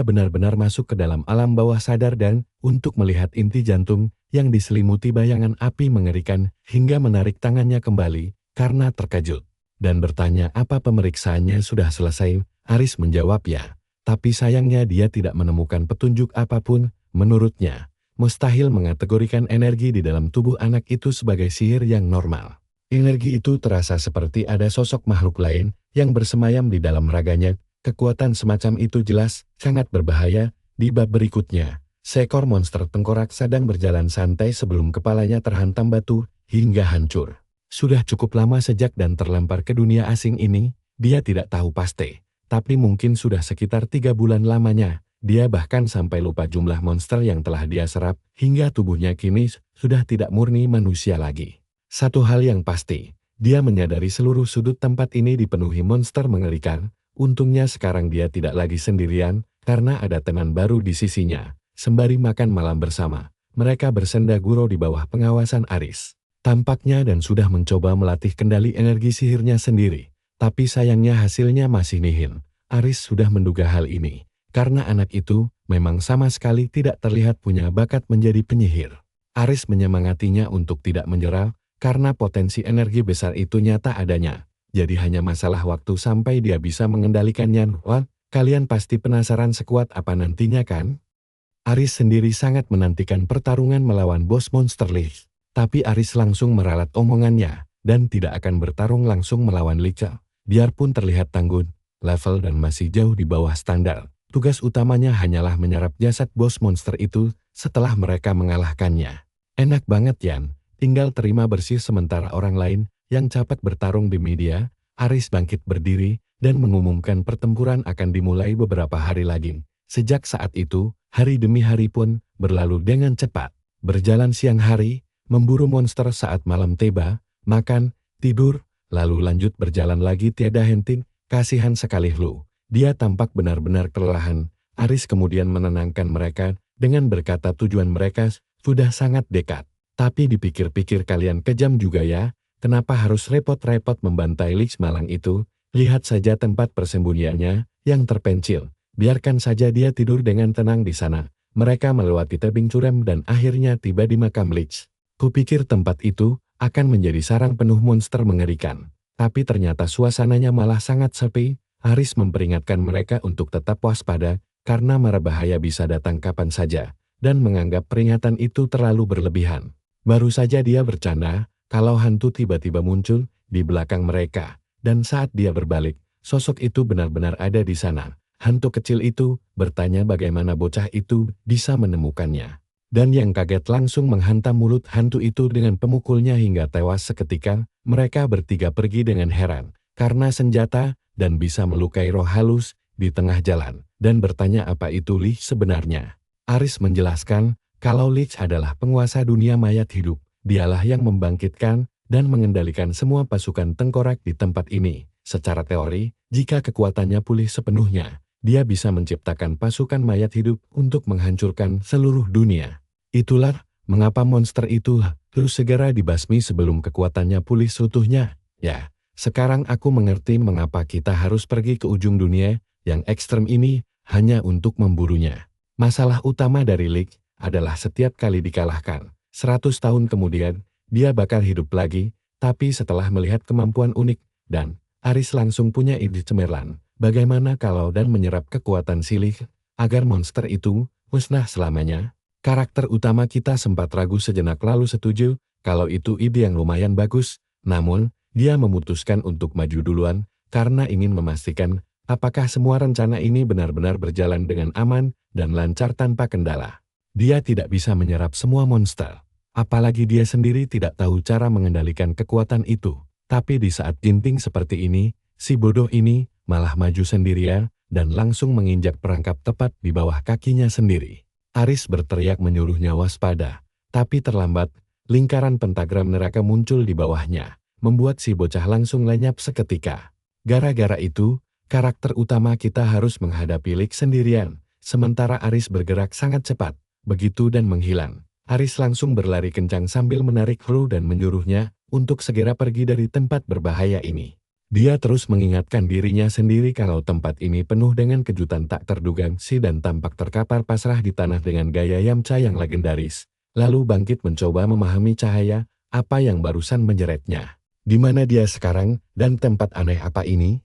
[SPEAKER 1] benar-benar masuk ke dalam alam bawah sadar dan untuk melihat inti jantung yang diselimuti bayangan api mengerikan hingga menarik tangannya kembali karena terkejut. Dan bertanya apa pemeriksaannya sudah selesai. Aris menjawab ya, tapi sayangnya dia tidak menemukan petunjuk apapun. Menurutnya, mustahil mengategorikan energi di dalam tubuh anak itu sebagai sihir yang normal. Energi itu terasa seperti ada sosok makhluk lain yang bersemayam di dalam raganya. Kekuatan semacam itu jelas sangat berbahaya. Di bab berikutnya, seekor monster tengkorak sedang berjalan santai sebelum kepalanya terhantam batu hingga hancur. Sudah cukup lama sejak dan terlempar ke dunia asing ini, dia tidak tahu pasti, tapi mungkin sudah sekitar 3 bulan lamanya. Dia bahkan sampai lupa jumlah monster yang telah dia serap, hingga tubuhnya kini sudah tidak murni manusia lagi. Satu hal yang pasti, dia menyadari seluruh sudut tempat ini dipenuhi monster mengerikan. Untungnya sekarang dia tidak lagi sendirian, karena ada teman baru di sisinya. Sembari makan malam bersama, mereka bersenda gurau di bawah pengawasan Aris. Tampaknya dan sudah mencoba melatih kendali energi sihirnya sendiri, tapi sayangnya hasilnya masih nihil. Aris sudah menduga hal ini, karena anak itu memang sama sekali tidak terlihat punya bakat menjadi penyihir. Aris menyemangatinya untuk tidak menyerah, karena potensi energi besar itu nyata adanya. Jadi hanya masalah waktu sampai dia bisa mengendalikannya. Wah, kalian pasti penasaran sekuat apa nantinya kan? Aris sendiri sangat menantikan pertarungan melawan bos monster Lich. Tapi Aris langsung meralat omongannya, dan tidak akan bertarung langsung melawan Lich. Biarpun terlihat tangguh, level dan masih jauh di bawah standar, tugas utamanya hanyalah menyerap jasad bos monster itu setelah mereka mengalahkannya. Enak banget Yan, tinggal terima bersih sementara orang lain yang cepat bertarung di media. Aris bangkit berdiri dan mengumumkan pertempuran akan dimulai beberapa hari lagi. Sejak saat itu, hari demi hari pun berlalu dengan cepat. Berjalan siang hari, memburu monster saat malam tiba, makan, tidur, lalu lanjut berjalan lagi tiada henti. Kasihan sekali lu. Dia tampak benar-benar kelelahan. Aris kemudian menenangkan mereka dengan berkata tujuan mereka sudah sangat dekat. Tapi dipikir-pikir kalian kejam juga ya, kenapa harus repot-repot membantai Lich malang itu? Lihat saja tempat persembunyiannya yang terpencil. Biarkan saja dia tidur dengan tenang di sana. Mereka melewati tebing curam dan akhirnya tiba di makam Lich. Kupikir tempat itu akan menjadi sarang penuh monster mengerikan. Tapi ternyata suasananya malah sangat sepi. Aris memperingatkan mereka untuk tetap waspada, karena mara bahaya bisa datang kapan saja, dan menganggap peringatan itu terlalu berlebihan. Baru saja dia bercanda, kalau hantu tiba-tiba muncul di belakang mereka, dan saat dia berbalik, sosok itu benar-benar ada di sana. Hantu kecil itu bertanya bagaimana bocah itu bisa menemukannya. Dan yang kaget langsung menghantam mulut hantu itu dengan pemukulnya hingga tewas seketika. Mereka bertiga pergi dengan heran, karena senjata dan bisa melukai roh halus di tengah jalan, dan bertanya apa itu Lich sebenarnya. Aris menjelaskan, kalau Lich adalah penguasa dunia mayat hidup, dialah yang membangkitkan dan mengendalikan semua pasukan tengkorak di tempat ini. Secara teori, jika kekuatannya pulih sepenuhnya, dia bisa menciptakan pasukan mayat hidup untuk menghancurkan seluruh dunia. Itulah mengapa monster itu harus segera dibasmi sebelum kekuatannya pulih seutuhnya. Ya, sekarang aku mengerti mengapa kita harus pergi ke ujung dunia yang ekstrem ini hanya untuk memburunya. Masalah utama dari Lich adalah setiap kali dikalahkan, 100 tahun kemudian, dia bakal hidup lagi, tapi setelah melihat kemampuan unik, dan Aris langsung punya ide cemerlang, bagaimana kalau dan menyerap kekuatan si Lich, agar monster itu musnah selamanya. Karakter utama kita sempat ragu sejenak lalu setuju, kalau itu ide yang lumayan bagus, namun, dia memutuskan untuk maju duluan, karena ingin memastikan, apakah semua rencana ini benar-benar berjalan dengan aman dan lancar tanpa kendala. Dia tidak bisa menyerap semua monster. Apalagi dia sendiri tidak tahu cara mengendalikan kekuatan itu. Tapi di saat ginting seperti ini, si bodoh ini malah maju sendirian dan langsung menginjak perangkap tepat di bawah kakinya sendiri. Aris berteriak menyuruhnya waspada. Tapi terlambat, lingkaran pentagram neraka muncul di bawahnya, membuat si bocah langsung lenyap seketika. Gara-gara itu, karakter utama kita harus menghadapi Lich sendirian, sementara Aris bergerak sangat cepat. Begitu dan menghilang, Aris langsung berlari kencang sambil menarik Hru dan menyuruhnya untuk segera pergi dari tempat berbahaya ini. Dia terus mengingatkan dirinya sendiri kalau tempat ini penuh dengan kejutan tak terduga dan tampak terkapar pasrah di tanah dengan gaya Yamcha yang legendaris. Lalu bangkit mencoba memahami cahaya apa yang barusan menyeretnya. Di mana dia sekarang dan tempat aneh apa ini?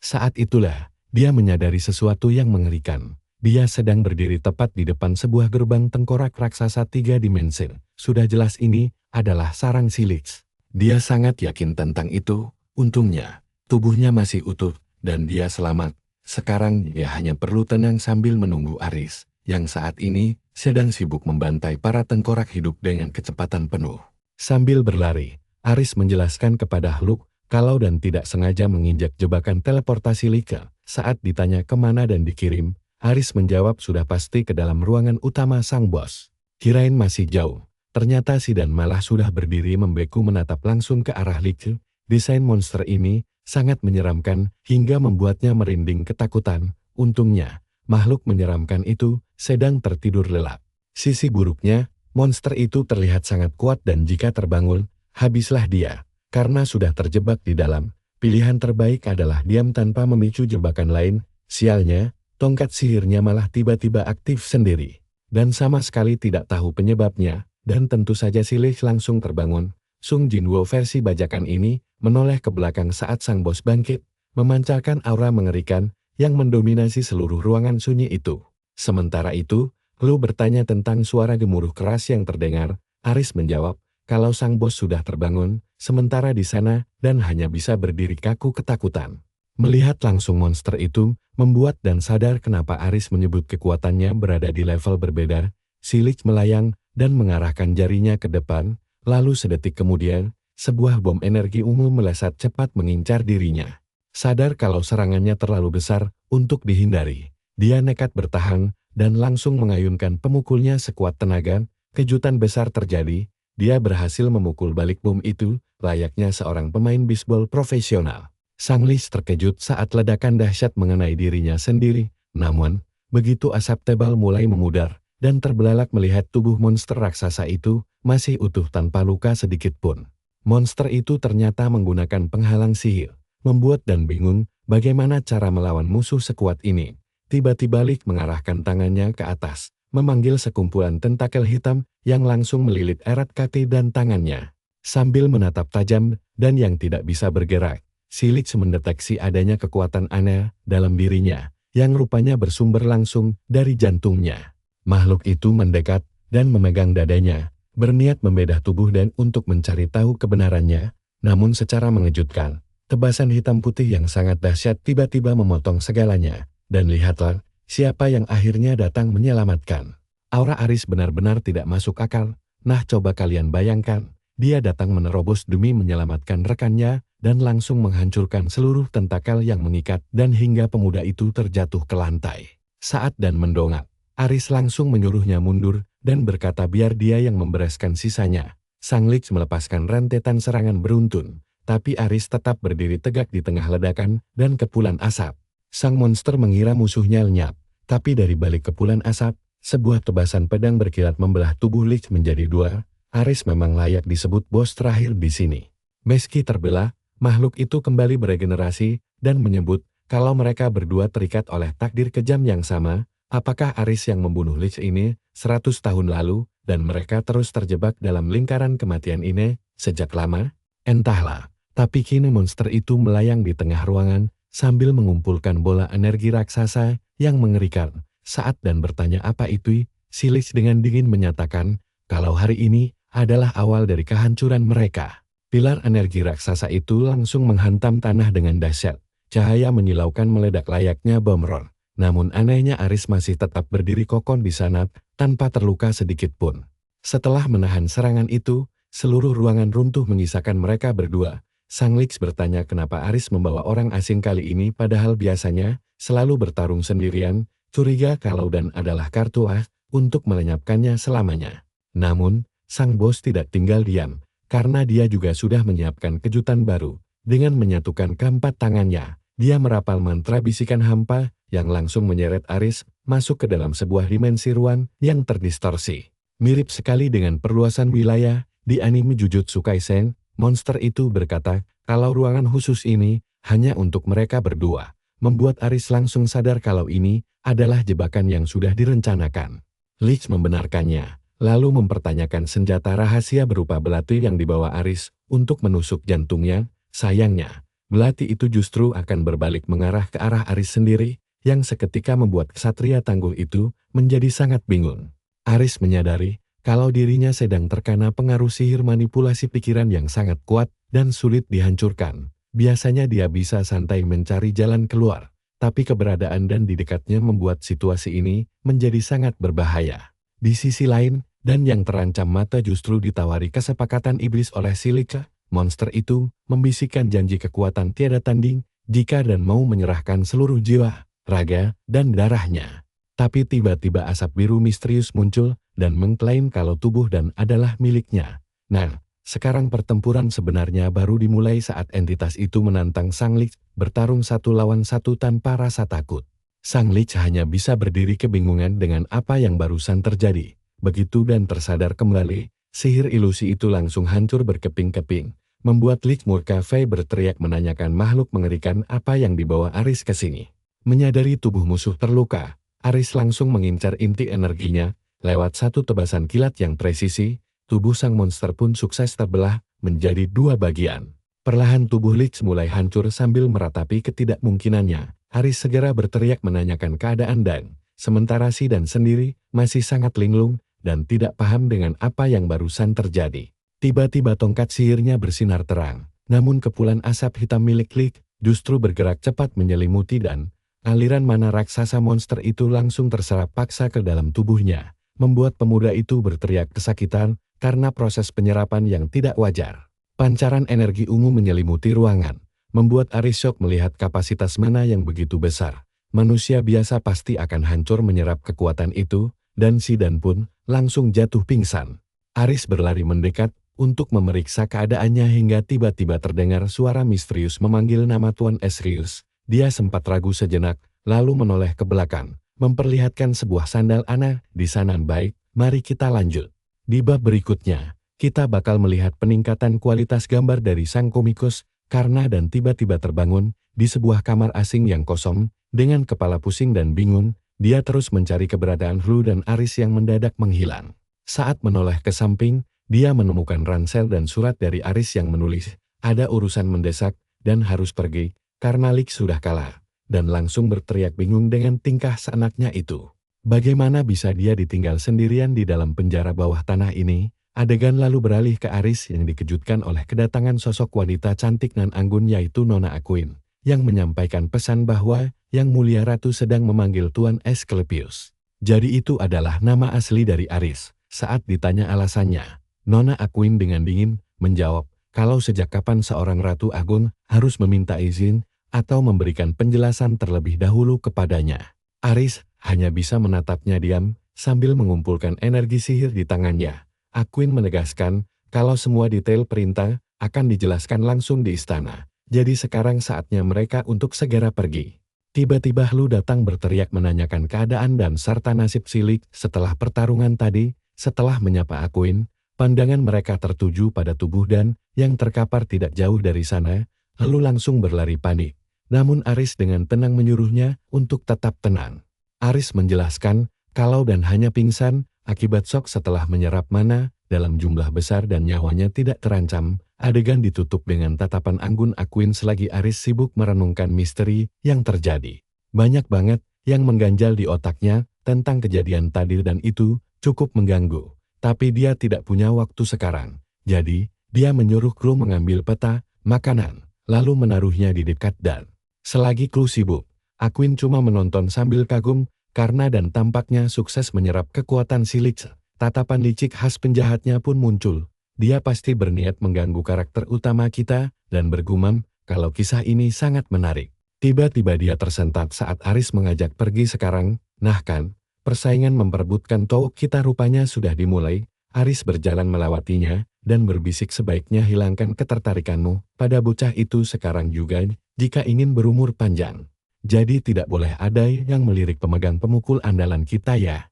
[SPEAKER 1] Saat itulah, dia menyadari sesuatu yang mengerikan. Dia sedang berdiri tepat di depan sebuah gerbang tengkorak raksasa 3 dimensi. Sudah jelas ini adalah sarang si Lich. Dia sangat yakin tentang itu. Untungnya, tubuhnya masih utuh dan dia selamat. Sekarang dia hanya perlu tenang sambil menunggu Aris, yang saat ini sedang sibuk membantai para tengkorak hidup dengan kecepatan penuh. Sambil berlari, Aris menjelaskan kepada Luke kalau dan tidak sengaja menginjak jebakan teleportasi Lich. Saat ditanya kemana dan dikirim, Aris menjawab sudah pasti ke dalam ruangan utama sang bos. Kirain masih jauh. Ternyata si Dan malah sudah berdiri membeku menatap langsung ke arah Lich. Desain monster ini sangat menyeramkan hingga membuatnya merinding ketakutan. Untungnya, makhluk menyeramkan itu sedang tertidur lelap. Sisi buruknya, monster itu terlihat sangat kuat dan jika terbangun, habislah dia. Karena sudah terjebak di dalam, pilihan terbaik adalah diam tanpa memicu jebakan lain. Sialnya, tongkat sihirnya malah tiba-tiba aktif sendiri. Dan sama sekali tidak tahu penyebabnya, dan tentu saja si Lich langsung terbangun. Sung Jinwoo versi bajakan ini menoleh ke belakang saat sang bos bangkit, memancarkan aura mengerikan yang mendominasi seluruh ruangan sunyi itu. Sementara itu, Lu bertanya tentang suara gemuruh keras yang terdengar. Aris menjawab, kalau sang bos sudah terbangun, sementara di sana dan hanya bisa berdiri kaku ketakutan. Melihat langsung monster itu, membuat dan sadar kenapa Aris menyebut kekuatannya berada di level berbeda, si Lich melayang dan mengarahkan jarinya ke depan, lalu sedetik kemudian, sebuah bom energi ungu melesat cepat mengincar dirinya. Sadar kalau serangannya terlalu besar untuk dihindari, dia nekat bertahan dan langsung mengayunkan pemukulnya sekuat tenaga. Kejutan besar terjadi, dia berhasil memukul balik bom itu, layaknya seorang pemain bisbol profesional. Sang Lich terkejut saat ledakan dahsyat mengenai dirinya sendiri, namun, begitu asap tebal mulai memudar, dan terbelalak melihat tubuh monster raksasa itu, masih utuh tanpa luka sedikit pun. Monster itu ternyata menggunakan penghalang sihir, membuat dan bingung bagaimana cara melawan musuh sekuat ini. Tiba-tiba Lich mengarahkan tangannya ke atas, memanggil sekumpulan tentakel hitam yang langsung melilit erat kaki dan tangannya. Sambil menatap tajam dan yang tidak bisa bergerak, si Lich mendeteksi adanya kekuatan aneh dalam dirinya, yang rupanya bersumber langsung dari jantungnya. Makhluk itu mendekat dan memegang dadanya, berniat membedah tubuh dan untuk mencari tahu kebenarannya, namun secara mengejutkan, tebasan hitam putih yang sangat dahsyat tiba-tiba memotong segalanya, dan lihatlah, siapa yang akhirnya datang menyelamatkan. Aura Aris benar-benar tidak masuk akal. Nah coba kalian bayangkan, dia datang menerobos demi menyelamatkan rekannya, dan langsung menghancurkan seluruh tentakel yang mengikat dan hingga pemuda itu terjatuh ke lantai. Saat dan mendongak, Aris langsung menyuruhnya mundur, dan berkata biar dia yang membereskan sisanya. Sang Lich melepaskan rentetan serangan beruntun, tapi Aris tetap berdiri tegak di tengah ledakan dan kepulan asap. Sang monster mengira musuhnya lenyap, tapi dari balik kepulan asap, sebuah tebasan pedang berkilat membelah tubuh Lich menjadi dua. Aris memang layak disebut bos terakhir di sini. Meski terbelah, makhluk itu kembali beregenerasi dan menyebut kalau mereka berdua terikat oleh takdir kejam yang sama. Apakah Aris yang membunuh Lich ini 100 tahun lalu dan mereka terus terjebak dalam lingkaran kematian ini sejak lama? Entahlah, tapi kini monster itu melayang di tengah ruangan sambil mengumpulkan bola energi raksasa yang mengerikan. Saat dan bertanya apa itu, si Lich dengan dingin menyatakan kalau hari ini adalah awal dari kehancuran mereka. Pilar energi raksasa itu langsung menghantam tanah dengan dahsyat. Cahaya menyilaukan meledak layaknya bom roer. Namun anehnya Aris masih tetap berdiri kokoh di sana tanpa terluka sedikit pun. Setelah menahan serangan itu, seluruh ruangan runtuh mengisahkan mereka berdua. Sang Lich bertanya kenapa Aris membawa orang asing kali ini padahal biasanya selalu bertarung sendirian, curiga kalau dan adalah kartu as untuk melenyapkannya selamanya. Namun, sang bos tidak tinggal diam, karena dia juga sudah menyiapkan kejutan baru. Dengan menyatukan keempat tangannya, dia merapal mantra bisikan hampa yang langsung menyeret Aris masuk ke dalam sebuah dimensi ruang yang terdistorsi. Mirip sekali dengan perluasan wilayah di anime Jujutsu Kaisen, monster itu berkata kalau ruangan khusus ini hanya untuk mereka berdua, membuat Aris langsung sadar kalau ini adalah jebakan yang sudah direncanakan. Lich membenarkannya, lalu mempertanyakan senjata rahasia berupa belati yang dibawa Aris untuk menusuk jantungnya. Sayangnya, belati itu justru akan berbalik mengarah ke arah Aris sendiri, yang seketika membuat ksatria tangguh itu menjadi sangat bingung. Aris menyadari kalau dirinya sedang terkena pengaruh sihir manipulasi pikiran yang sangat kuat dan sulit dihancurkan. Biasanya dia bisa santai mencari jalan keluar, tapi keberadaan dan di dekatnya membuat situasi ini menjadi sangat berbahaya. Di sisi lain, dan yang terancam mata justru ditawari kesepakatan iblis oleh Silika. Monster itu membisikkan janji kekuatan tiada tanding jika dan mau menyerahkan seluruh jiwa, raga, dan darahnya. Tapi tiba-tiba asap biru misterius muncul dan mengklaim kalau tubuh dan adalah miliknya. Nah, sekarang pertempuran sebenarnya baru dimulai saat entitas itu menantang Sang Lich bertarung satu lawan satu tanpa rasa takut. Sang Lich hanya bisa berdiri kebingungan dengan apa yang barusan terjadi. Begitu dan tersadar kembali, sihir ilusi itu langsung hancur berkeping-keping, membuat Lich murka berteriak menanyakan makhluk mengerikan apa yang dibawa Aris ke sini. Menyadari tubuh musuh terluka, Aris langsung mengincar inti energinya. Lewat satu tebasan kilat yang presisi, tubuh sang monster pun sukses terbelah menjadi dua bagian. Perlahan tubuh Lich mulai hancur sambil meratapi ketidakmungkinannya. Aris segera berteriak menanyakan keadaan Dan, sementara si Dan sendiri masih sangat linglung dan tidak paham dengan apa yang barusan terjadi. Tiba-tiba tongkat sihirnya bersinar terang, namun kepulan asap hitam milik Lich justru bergerak cepat menyelimuti Dan. Aliran mana raksasa monster itu langsung terserap paksa ke dalam tubuhnya, membuat pemuda itu berteriak kesakitan karena proses penyerapan yang tidak wajar. Pancaran energi ungu menyelimuti ruangan, membuat Aris syok melihat kapasitas mana yang begitu besar. Manusia biasa pasti akan hancur menyerap kekuatan itu, dan si Dan pun langsung jatuh pingsan. Aris berlari mendekat untuk memeriksa keadaannya hingga tiba-tiba terdengar suara misterius memanggil nama Tuan Esrius. Dia sempat ragu sejenak, lalu menoleh ke belakang, memperlihatkan sebuah sandal aneh di sana. Baik, mari kita lanjut. Di bab berikutnya, kita bakal melihat peningkatan kualitas gambar dari sang komikus, karena Dan tiba-tiba terbangun di sebuah kamar asing yang kosong. Dengan kepala pusing dan bingung, dia terus mencari keberadaan Hlu dan Aris yang mendadak menghilang. Saat menoleh ke samping, dia menemukan ransel dan surat dari Aris yang menulis, ada urusan mendesak dan harus pergi, karena Lich sudah kalah, dan langsung berteriak bingung dengan tingkah seanaknya itu. Bagaimana bisa dia ditinggal sendirian di dalam penjara bawah tanah ini? Adegan lalu beralih ke Aris yang dikejutkan oleh kedatangan sosok wanita cantik nan anggun yaitu Nona Aquin, yang menyampaikan pesan bahwa Yang Mulia Ratu sedang memanggil Tuan Asklepios. Jadi itu adalah nama asli dari Aris. Saat ditanya alasannya, Nona Aquin dengan dingin menjawab, kalau sejak kapan seorang Ratu Agung harus meminta izin atau memberikan penjelasan terlebih dahulu kepadanya. Aris hanya bisa menatapnya diam sambil mengumpulkan energi sihir di tangannya. Aquin menegaskan kalau semua detail perintah akan dijelaskan langsung di istana. Jadi sekarang saatnya mereka untuk segera pergi. Tiba-tiba Hlu datang berteriak menanyakan keadaan dan serta nasib Silik setelah pertarungan tadi. Setelah menyapa Aquin, pandangan mereka tertuju pada tubuh Dan yang terkapar tidak jauh dari sana, lalu langsung berlari panik. Namun Aris dengan tenang menyuruhnya untuk tetap tenang. Aris menjelaskan kalau Dan hanya pingsan akibat shock setelah menyerap mana dalam jumlah besar dan nyawanya tidak terancam. Adegan ditutup dengan tatapan anggun Aquin selagi Aris sibuk merenungkan misteri yang terjadi. Banyak banget yang mengganjal di otaknya tentang kejadian tadi dan itu cukup mengganggu. Tapi dia tidak punya waktu sekarang. Jadi, dia menyuruh kru mengambil peta, makanan, lalu menaruhnya di dekat Dan. Selagi kru sibuk, Aquin cuma menonton sambil kagum karena Dan tampaknya sukses menyerap kekuatan si Lich. Tatapan licik khas penjahatnya pun muncul. Dia pasti berniat mengganggu karakter utama kita dan bergumam kalau kisah ini sangat menarik. Tiba-tiba dia tersentak saat Aris mengajak pergi sekarang. Nah kan, persaingan memperebutkan Touk kita rupanya sudah dimulai. Aris berjalan melewatinya dan berbisik sebaiknya hilangkan ketertarikanmu pada bocah itu sekarang juga jika ingin berumur panjang. Jadi tidak boleh ada yang melirik pemegang pemukul andalan kita ya.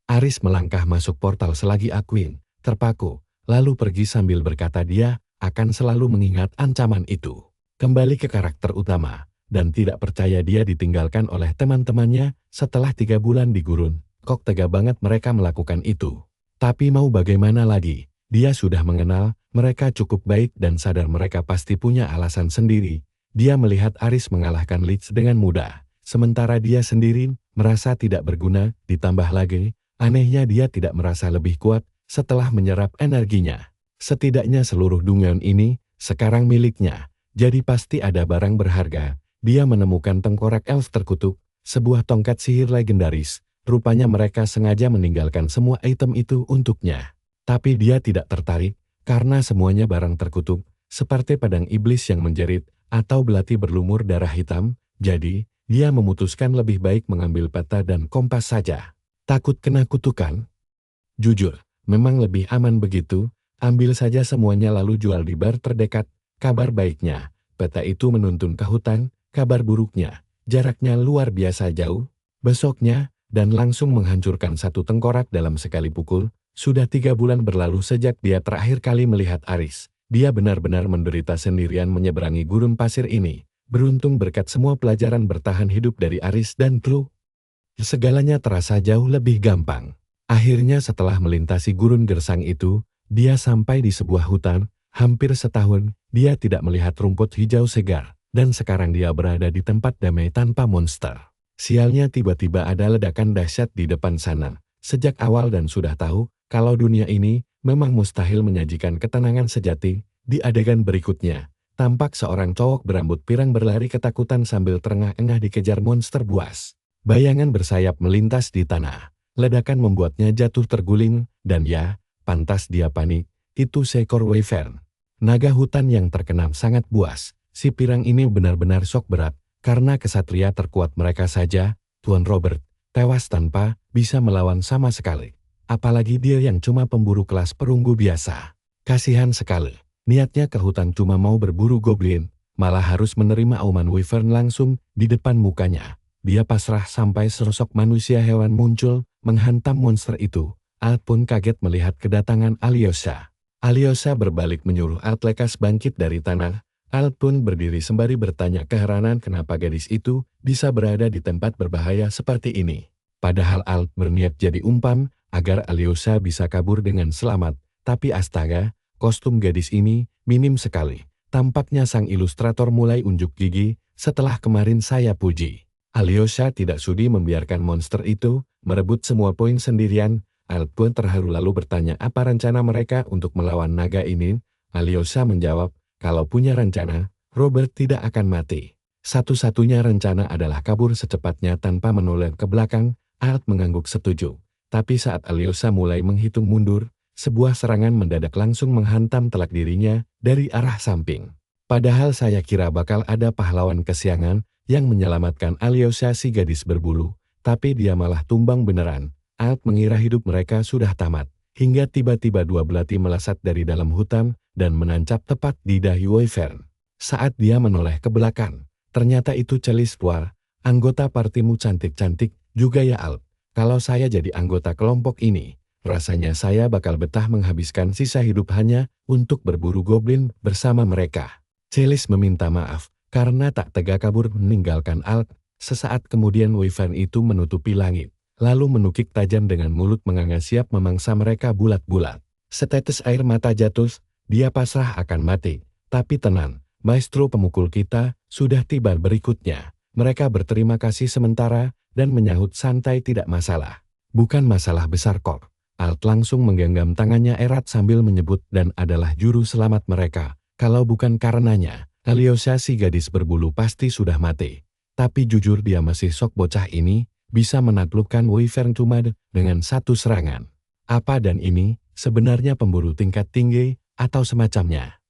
[SPEAKER 1] Aris melangkah masuk portal selagi Aquin terpaku, lalu pergi sambil berkata dia akan selalu mengingat ancaman itu. Kembali ke karakter utama, dan tidak percaya dia ditinggalkan oleh teman-temannya setelah 3 bulan di gurun. Kok tega banget mereka melakukan itu. Tapi mau bagaimana lagi, dia sudah mengenal mereka cukup baik dan sadar mereka pasti punya alasan sendiri. Dia melihat Aris mengalahkan Lich dengan mudah, sementara dia sendiri merasa tidak berguna, ditambah lagi, anehnya dia tidak merasa lebih kuat setelah menyerap energinya. Setidaknya seluruh dunia ini sekarang miliknya, jadi pasti ada barang berharga. Dia menemukan tengkorak elf terkutuk, sebuah tongkat sihir legendaris. Rupanya mereka sengaja meninggalkan semua item itu untuknya. Tapi dia tidak tertarik, karena semuanya barang terkutuk, seperti pedang iblis yang menjerit, atau belati berlumur darah hitam. Jadi, dia memutuskan lebih baik mengambil peta dan kompas saja. Takut kena kutukan? Jujur, memang lebih aman begitu. Ambil saja semuanya lalu jual di bar terdekat. Kabar baiknya, peta itu menuntun ke hutan. Kabar buruknya, jaraknya luar biasa jauh. Besoknya, Dan langsung menghancurkan satu tengkorak dalam sekali pukul. Sudah 3 bulan berlalu sejak dia terakhir kali melihat Aris. Dia benar-benar menderita sendirian menyeberangi gurun pasir ini. Beruntung berkat semua pelajaran bertahan hidup dari Aris dan Clue, segalanya terasa jauh lebih gampang. Akhirnya setelah melintasi gurun gersang itu, dia sampai di sebuah hutan. Hampir setahun, dia tidak melihat rumput hijau segar, dan sekarang dia berada di tempat damai tanpa monster. Sialnya tiba-tiba ada ledakan dahsyat di depan sana. Sejak awal dan sudah tahu, kalau dunia ini memang mustahil menyajikan ketenangan sejati. Di adegan berikutnya, tampak seorang cowok berambut pirang berlari ketakutan sambil terengah-engah dikejar monster buas. Bayangan bersayap melintas di tanah. Ledakan membuatnya jatuh terguling, dan ya, pantas dia panik. Itu seekor wyvern. Naga hutan yang terkenal sangat buas. Si pirang ini benar-benar syok berat, karena kesatria terkuat mereka saja, Tuan Robert, tewas tanpa bisa melawan sama sekali. Apalagi dia yang cuma pemburu kelas perunggu biasa. Kasihan sekali. Niatnya ke hutan cuma mau berburu goblin, malah harus menerima auman wyvern langsung di depan mukanya. Dia pasrah sampai sosok manusia hewan muncul, menghantam monster itu. Alt pun kaget melihat kedatangan Alyosha. Alyosha berbalik menyuruh Alt lekas bangkit dari tanah. Alt pun berdiri sembari bertanya keheranan kenapa gadis itu bisa berada di tempat berbahaya seperti ini. Padahal Alt berniat jadi umpan, agar Alyosha bisa kabur dengan selamat. Tapi astaga, kostum gadis ini minim sekali. Tampaknya sang ilustrator mulai unjuk gigi setelah kemarin saya puji. Alyosha tidak sudi membiarkan monster itu merebut semua poin sendirian. Alt pun terharu lalu bertanya apa rencana mereka untuk melawan naga ini. Alyosha menjawab, kalau punya rencana, Robert tidak akan mati. Satu-satunya rencana adalah kabur secepatnya tanpa menoleh ke belakang. Alt mengangguk setuju. Tapi saat Alyosha mulai menghitung mundur, sebuah serangan mendadak langsung menghantam telak dirinya dari arah samping. Padahal saya kira bakal ada pahlawan kesiangan yang menyelamatkan Alyosha si gadis berbulu, tapi dia malah tumbang beneran. Alt mengira hidup mereka sudah tamat, hingga tiba-tiba dua belati melesat dari dalam hutan dan menancap tepat di dahi wyvern. Saat dia menoleh ke belakang, ternyata itu Celis Puar, anggota partimu cantik-cantik juga ya Alt. Kalau saya jadi anggota kelompok ini, rasanya saya bakal betah menghabiskan sisa hidup hanya untuk berburu goblin bersama mereka. Celis meminta maaf karena tak tega kabur meninggalkan Alt. Sesaat kemudian wyvern itu menutupi langit, lalu menukik tajam dengan mulut menganga siap memangsa mereka bulat-bulat. Setetes air mata jatuh, dia pasrah akan mati. Tapi tenang, maestro pemukul kita sudah tiba berikutnya. Mereka berterima kasih sementara dan menyahut santai tidak masalah. Bukan masalah besar kok. Alt langsung menggenggam tangannya erat sambil menyebut dan adalah juru selamat mereka. Kalau bukan karenanya, Alyosha si gadis berbulu pasti sudah mati. Tapi jujur dia masih sok bocah ini, bisa menaklukkan wyvern cuma dengan satu serangan. Apa dan ini sebenarnya pemburu tingkat tinggi atau semacamnya?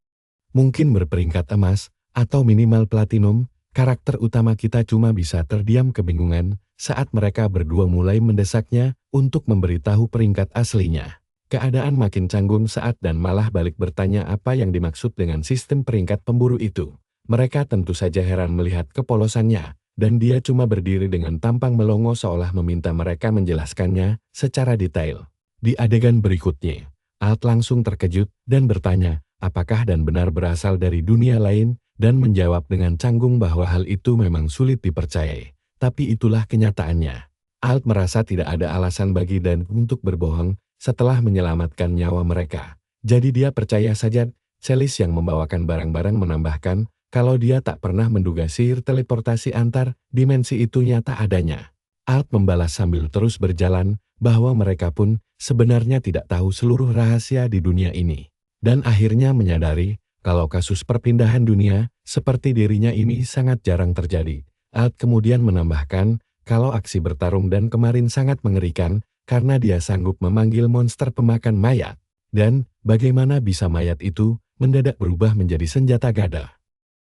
[SPEAKER 1] Mungkin berperingkat emas atau minimal platinum. Karakter utama kita cuma bisa terdiam kebingungan saat mereka berdua mulai mendesaknya untuk memberitahu peringkat aslinya. Keadaan makin canggung saat dan malah balik bertanya apa yang dimaksud dengan sistem peringkat pemburu itu. Mereka tentu saja heran melihat kepolosannya, dan dia cuma berdiri dengan tampang melongo seolah meminta mereka menjelaskannya secara detail. Di adegan berikutnya, Alt langsung terkejut dan bertanya, apakah dan benar berasal dari dunia lain, dan menjawab dengan canggung bahwa hal itu memang sulit dipercayai. Tapi itulah kenyataannya. Alt merasa tidak ada alasan bagi dan untuk berbohong setelah menyelamatkan nyawa mereka. Jadi dia percaya saja. Celis yang membawakan barang-barang menambahkan, kalau dia tak pernah menduga sihir teleportasi antar dimensi itu nyata adanya. Alt membalas sambil terus berjalan, bahwa mereka pun sebenarnya tidak tahu seluruh rahasia di dunia ini. Dan akhirnya menyadari, kalau kasus perpindahan dunia seperti dirinya ini sangat jarang terjadi. Alt kemudian menambahkan, kalau aksi bertarung dan kemarin sangat mengerikan, karena dia sanggup memanggil monster pemakan mayat. Dan, bagaimana bisa mayat itu mendadak berubah menjadi senjata gada?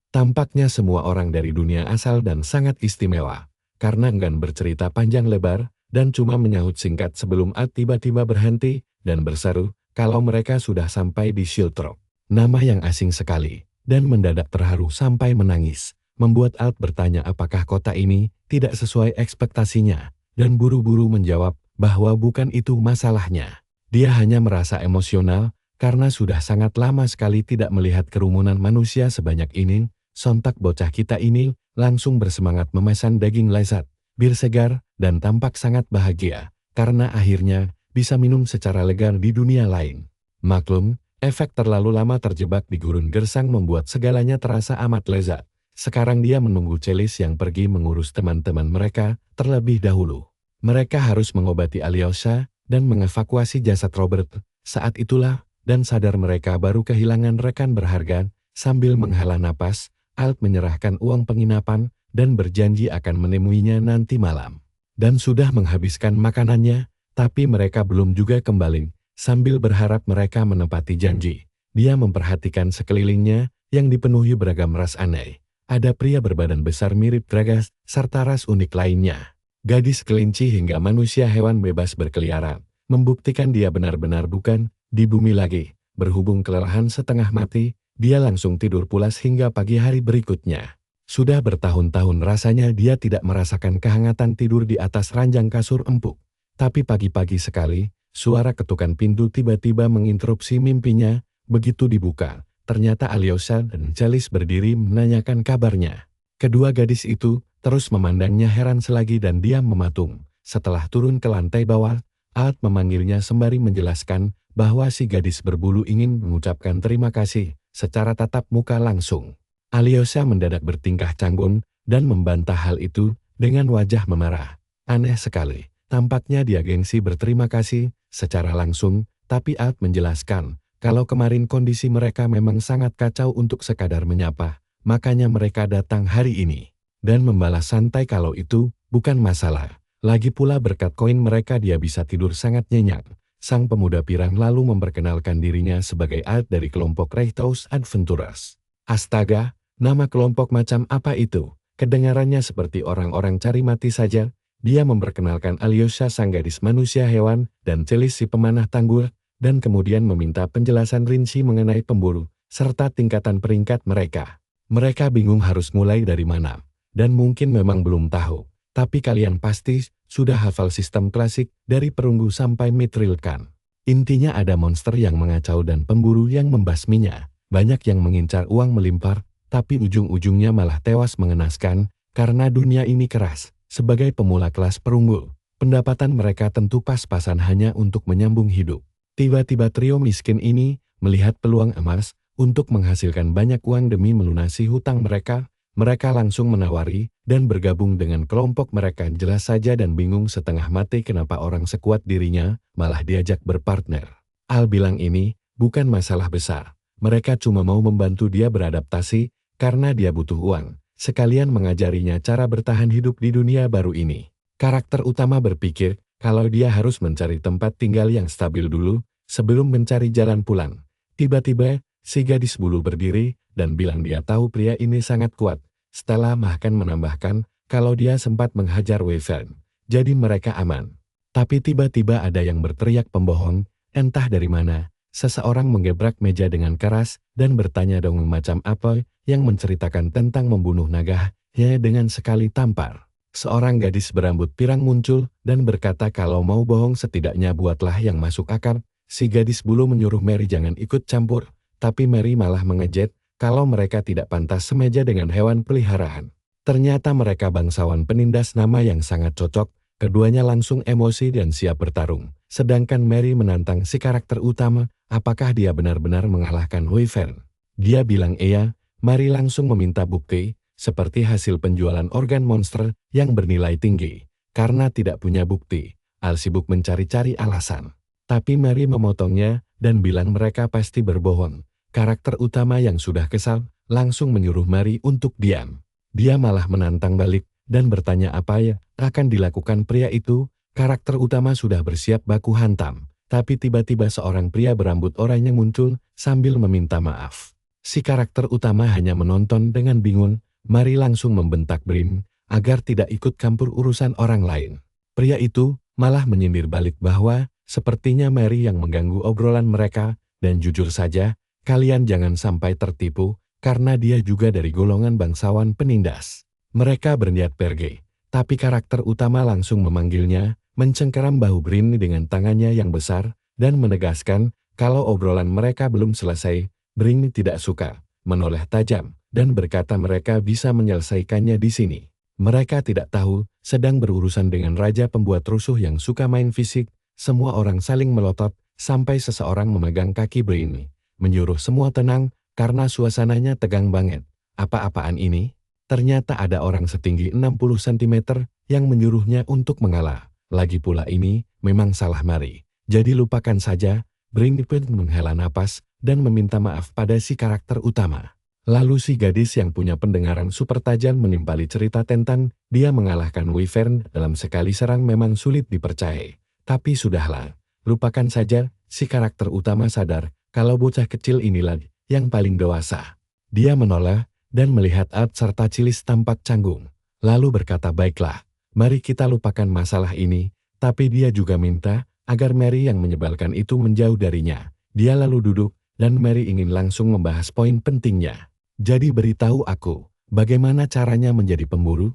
[SPEAKER 1] Tampaknya semua orang dari dunia asal dan sangat istimewa, karena enggan bercerita panjang lebar, dan cuma menyahut singkat sebelum Alt tiba-tiba berhenti, dan berseru, kalau mereka sudah sampai di Shieldrock. Nama yang asing sekali, dan mendadak terharu sampai menangis, membuat Alt bertanya apakah kota ini tidak sesuai ekspektasinya, dan buru-buru menjawab bahwa bukan itu masalahnya. Dia hanya merasa emosional, karena sudah sangat lama sekali tidak melihat kerumunan manusia sebanyak ini. Sontak bocah kita ini langsung bersemangat memesan daging lezat, bir segar, dan tampak sangat bahagia, karena akhirnya bisa minum secara legal di dunia lain. Maklum, efek terlalu lama terjebak di gurun gersang membuat segalanya terasa amat lezat. Sekarang dia menunggu Celis yang pergi mengurus teman-teman mereka terlebih dahulu. Mereka harus mengobati Alyosha dan mengevakuasi jasad Robert. Saat itulah, dan sadar mereka baru kehilangan rekan berharga, sambil menghela napas, Alt menyerahkan uang penginapan dan berjanji akan menemuinya nanti malam. Dan sudah menghabiskan makanannya, tapi mereka belum juga kembali. Sambil berharap mereka menepati janji, dia memperhatikan sekelilingnya yang dipenuhi beragam ras aneh. Ada pria berbadan besar mirip Gragas, serta ras unik lainnya. Gadis kelinci hingga manusia hewan bebas berkeliaran, membuktikan dia benar-benar bukan di bumi lagi. Berhubung kelelahan setengah mati, dia langsung tidur pulas hingga pagi hari berikutnya. Sudah bertahun-tahun rasanya dia tidak merasakan kehangatan tidur di atas ranjang kasur empuk. Tapi pagi-pagi sekali, suara ketukan pintu tiba-tiba menginterupsi mimpinya. Begitu dibuka, ternyata Alyosha dan Celis berdiri menanyakan kabarnya. Kedua gadis itu terus memandangnya heran selagi dan diam mematung. Setelah turun ke lantai bawah, Alt memanggilnya sembari menjelaskan bahwa si gadis berbulu ingin mengucapkan terima kasih secara tatap muka langsung. Alyosha mendadak bertingkah canggung dan membantah hal itu dengan wajah memarah. Aneh sekali, tampaknya dia gengsi berterima kasih secara langsung, tapi Alt menjelaskan kalau kemarin kondisi mereka memang sangat kacau untuk sekadar menyapa, makanya mereka datang hari ini. Dan membalas santai kalau itu bukan masalah. Lagi pula berkat koin mereka dia bisa tidur sangat nyenyak. Sang pemuda pirang lalu memperkenalkan dirinya sebagai Alt dari kelompok Reitos Adventurers. Astaga, nama kelompok macam apa itu? Kedengarannya seperti orang-orang cari mati saja. Dia memperkenalkan Alyosha sang gadis manusia hewan dan Celis si pemanah tanggul, dan kemudian meminta penjelasan rinci mengenai pemburu, serta tingkatan peringkat mereka. Mereka bingung harus mulai dari mana, dan mungkin memang belum tahu, tapi kalian pasti sudah hafal sistem klasik dari perunggu sampai Mithril kan? Intinya ada monster yang mengacau dan pemburu yang membasminya, banyak yang mengincar uang melimpar, tapi ujung-ujungnya malah tewas mengenaskan, karena dunia ini keras. Sebagai pemula kelas perunggu, pendapatan mereka tentu pas-pasan hanya untuk menyambung hidup. Tiba-tiba trio miskin ini melihat peluang emas untuk menghasilkan banyak uang demi melunasi hutang mereka. Mereka langsung menawari dan bergabung dengan kelompok mereka. Jelas saja dan bingung setengah mati kenapa orang sekuat dirinya malah diajak berpartner. Al bilang ini bukan masalah besar. Mereka cuma mau membantu dia beradaptasi karena dia butuh uang. Sekalian mengajarinya cara bertahan hidup di dunia baru ini. Karakter utama berpikir kalau dia harus mencari tempat tinggal yang stabil dulu sebelum mencari jalan pulang. Tiba-tiba, si gadis bulu berdiri dan bilang dia tahu pria ini sangat kuat. Stella bahkan menambahkan kalau dia sempat menghajar Wyvern, jadi mereka aman. Tapi tiba-tiba ada yang berteriak pembohong, entah dari mana. Seseorang menggebrak meja dengan keras dan bertanya dongeng macam apa yang menceritakan tentang membunuh naga, ya dengan sekali tampar. Seorang gadis berambut pirang muncul dan berkata kalau mau bohong setidaknya buatlah yang masuk akal. Si gadis bulu menyuruh Mary jangan ikut campur, tapi Mary malah mengejet kalau mereka tidak pantas semeja dengan hewan peliharaan. Ternyata mereka bangsawan penindas nama yang sangat cocok, keduanya langsung emosi dan siap bertarung. Sedangkan Mary menantang si karakter utama, apakah dia benar-benar mengalahkan Wyvern. Dia bilang iya, Mary langsung meminta bukti, seperti hasil penjualan organ monster yang bernilai tinggi. Karena tidak punya bukti, Al sibuk mencari-cari alasan. Tapi Mary memotongnya dan bilang mereka pasti berbohong. Karakter utama yang sudah kesal langsung menyuruh Mary untuk diam. Dia malah menantang balik dan bertanya apa ya akan dilakukan pria itu. Karakter utama sudah bersiap baku hantam, tapi tiba-tiba seorang pria berambut oranye muncul sambil meminta maaf. Si karakter utama hanya menonton dengan bingung. Mary langsung membentak Brim agar tidak ikut campur urusan orang lain. Pria itu malah menyindir balik bahwa sepertinya Mary yang mengganggu obrolan mereka, dan jujur saja, kalian jangan sampai tertipu, karena dia juga dari golongan bangsawan penindas. Mereka berniat pergi, tapi karakter utama langsung memanggilnya, mencengkeram bahu Brim dengan tangannya yang besar, dan menegaskan kalau obrolan mereka belum selesai. Brim tidak suka, menoleh tajam, dan berkata mereka bisa menyelesaikannya di sini. Mereka tidak tahu, sedang berurusan dengan raja pembuat rusuh yang suka main fisik. Semua orang saling melotot, sampai seseorang memegang kaki Brainy, menyuruh semua tenang, karena suasananya tegang banget. Apa-apaan ini? Ternyata ada orang setinggi 60 cm yang menyuruhnya untuk mengalah. Lagi pula ini, memang salah Mary. Jadi lupakan saja. Brainy pun menghela napas, dan meminta maaf pada si karakter utama. Lalu si gadis yang punya pendengaran super tajam menimpali cerita tentang dia mengalahkan Wyvern dalam sekali serang memang sulit dipercayai. Tapi sudahlah, lupakan saja. Si karakter utama sadar kalau bocah kecil inilah yang paling dewasa. Dia menoleh dan melihat Art serta Cilis tampak canggung. Lalu berkata, baiklah, mari kita lupakan masalah ini. Tapi dia juga minta agar Mary yang menyebalkan itu menjauh darinya. Dia lalu duduk, dan Mary ingin langsung membahas poin pentingnya. Jadi beritahu aku, bagaimana caranya menjadi pemburu?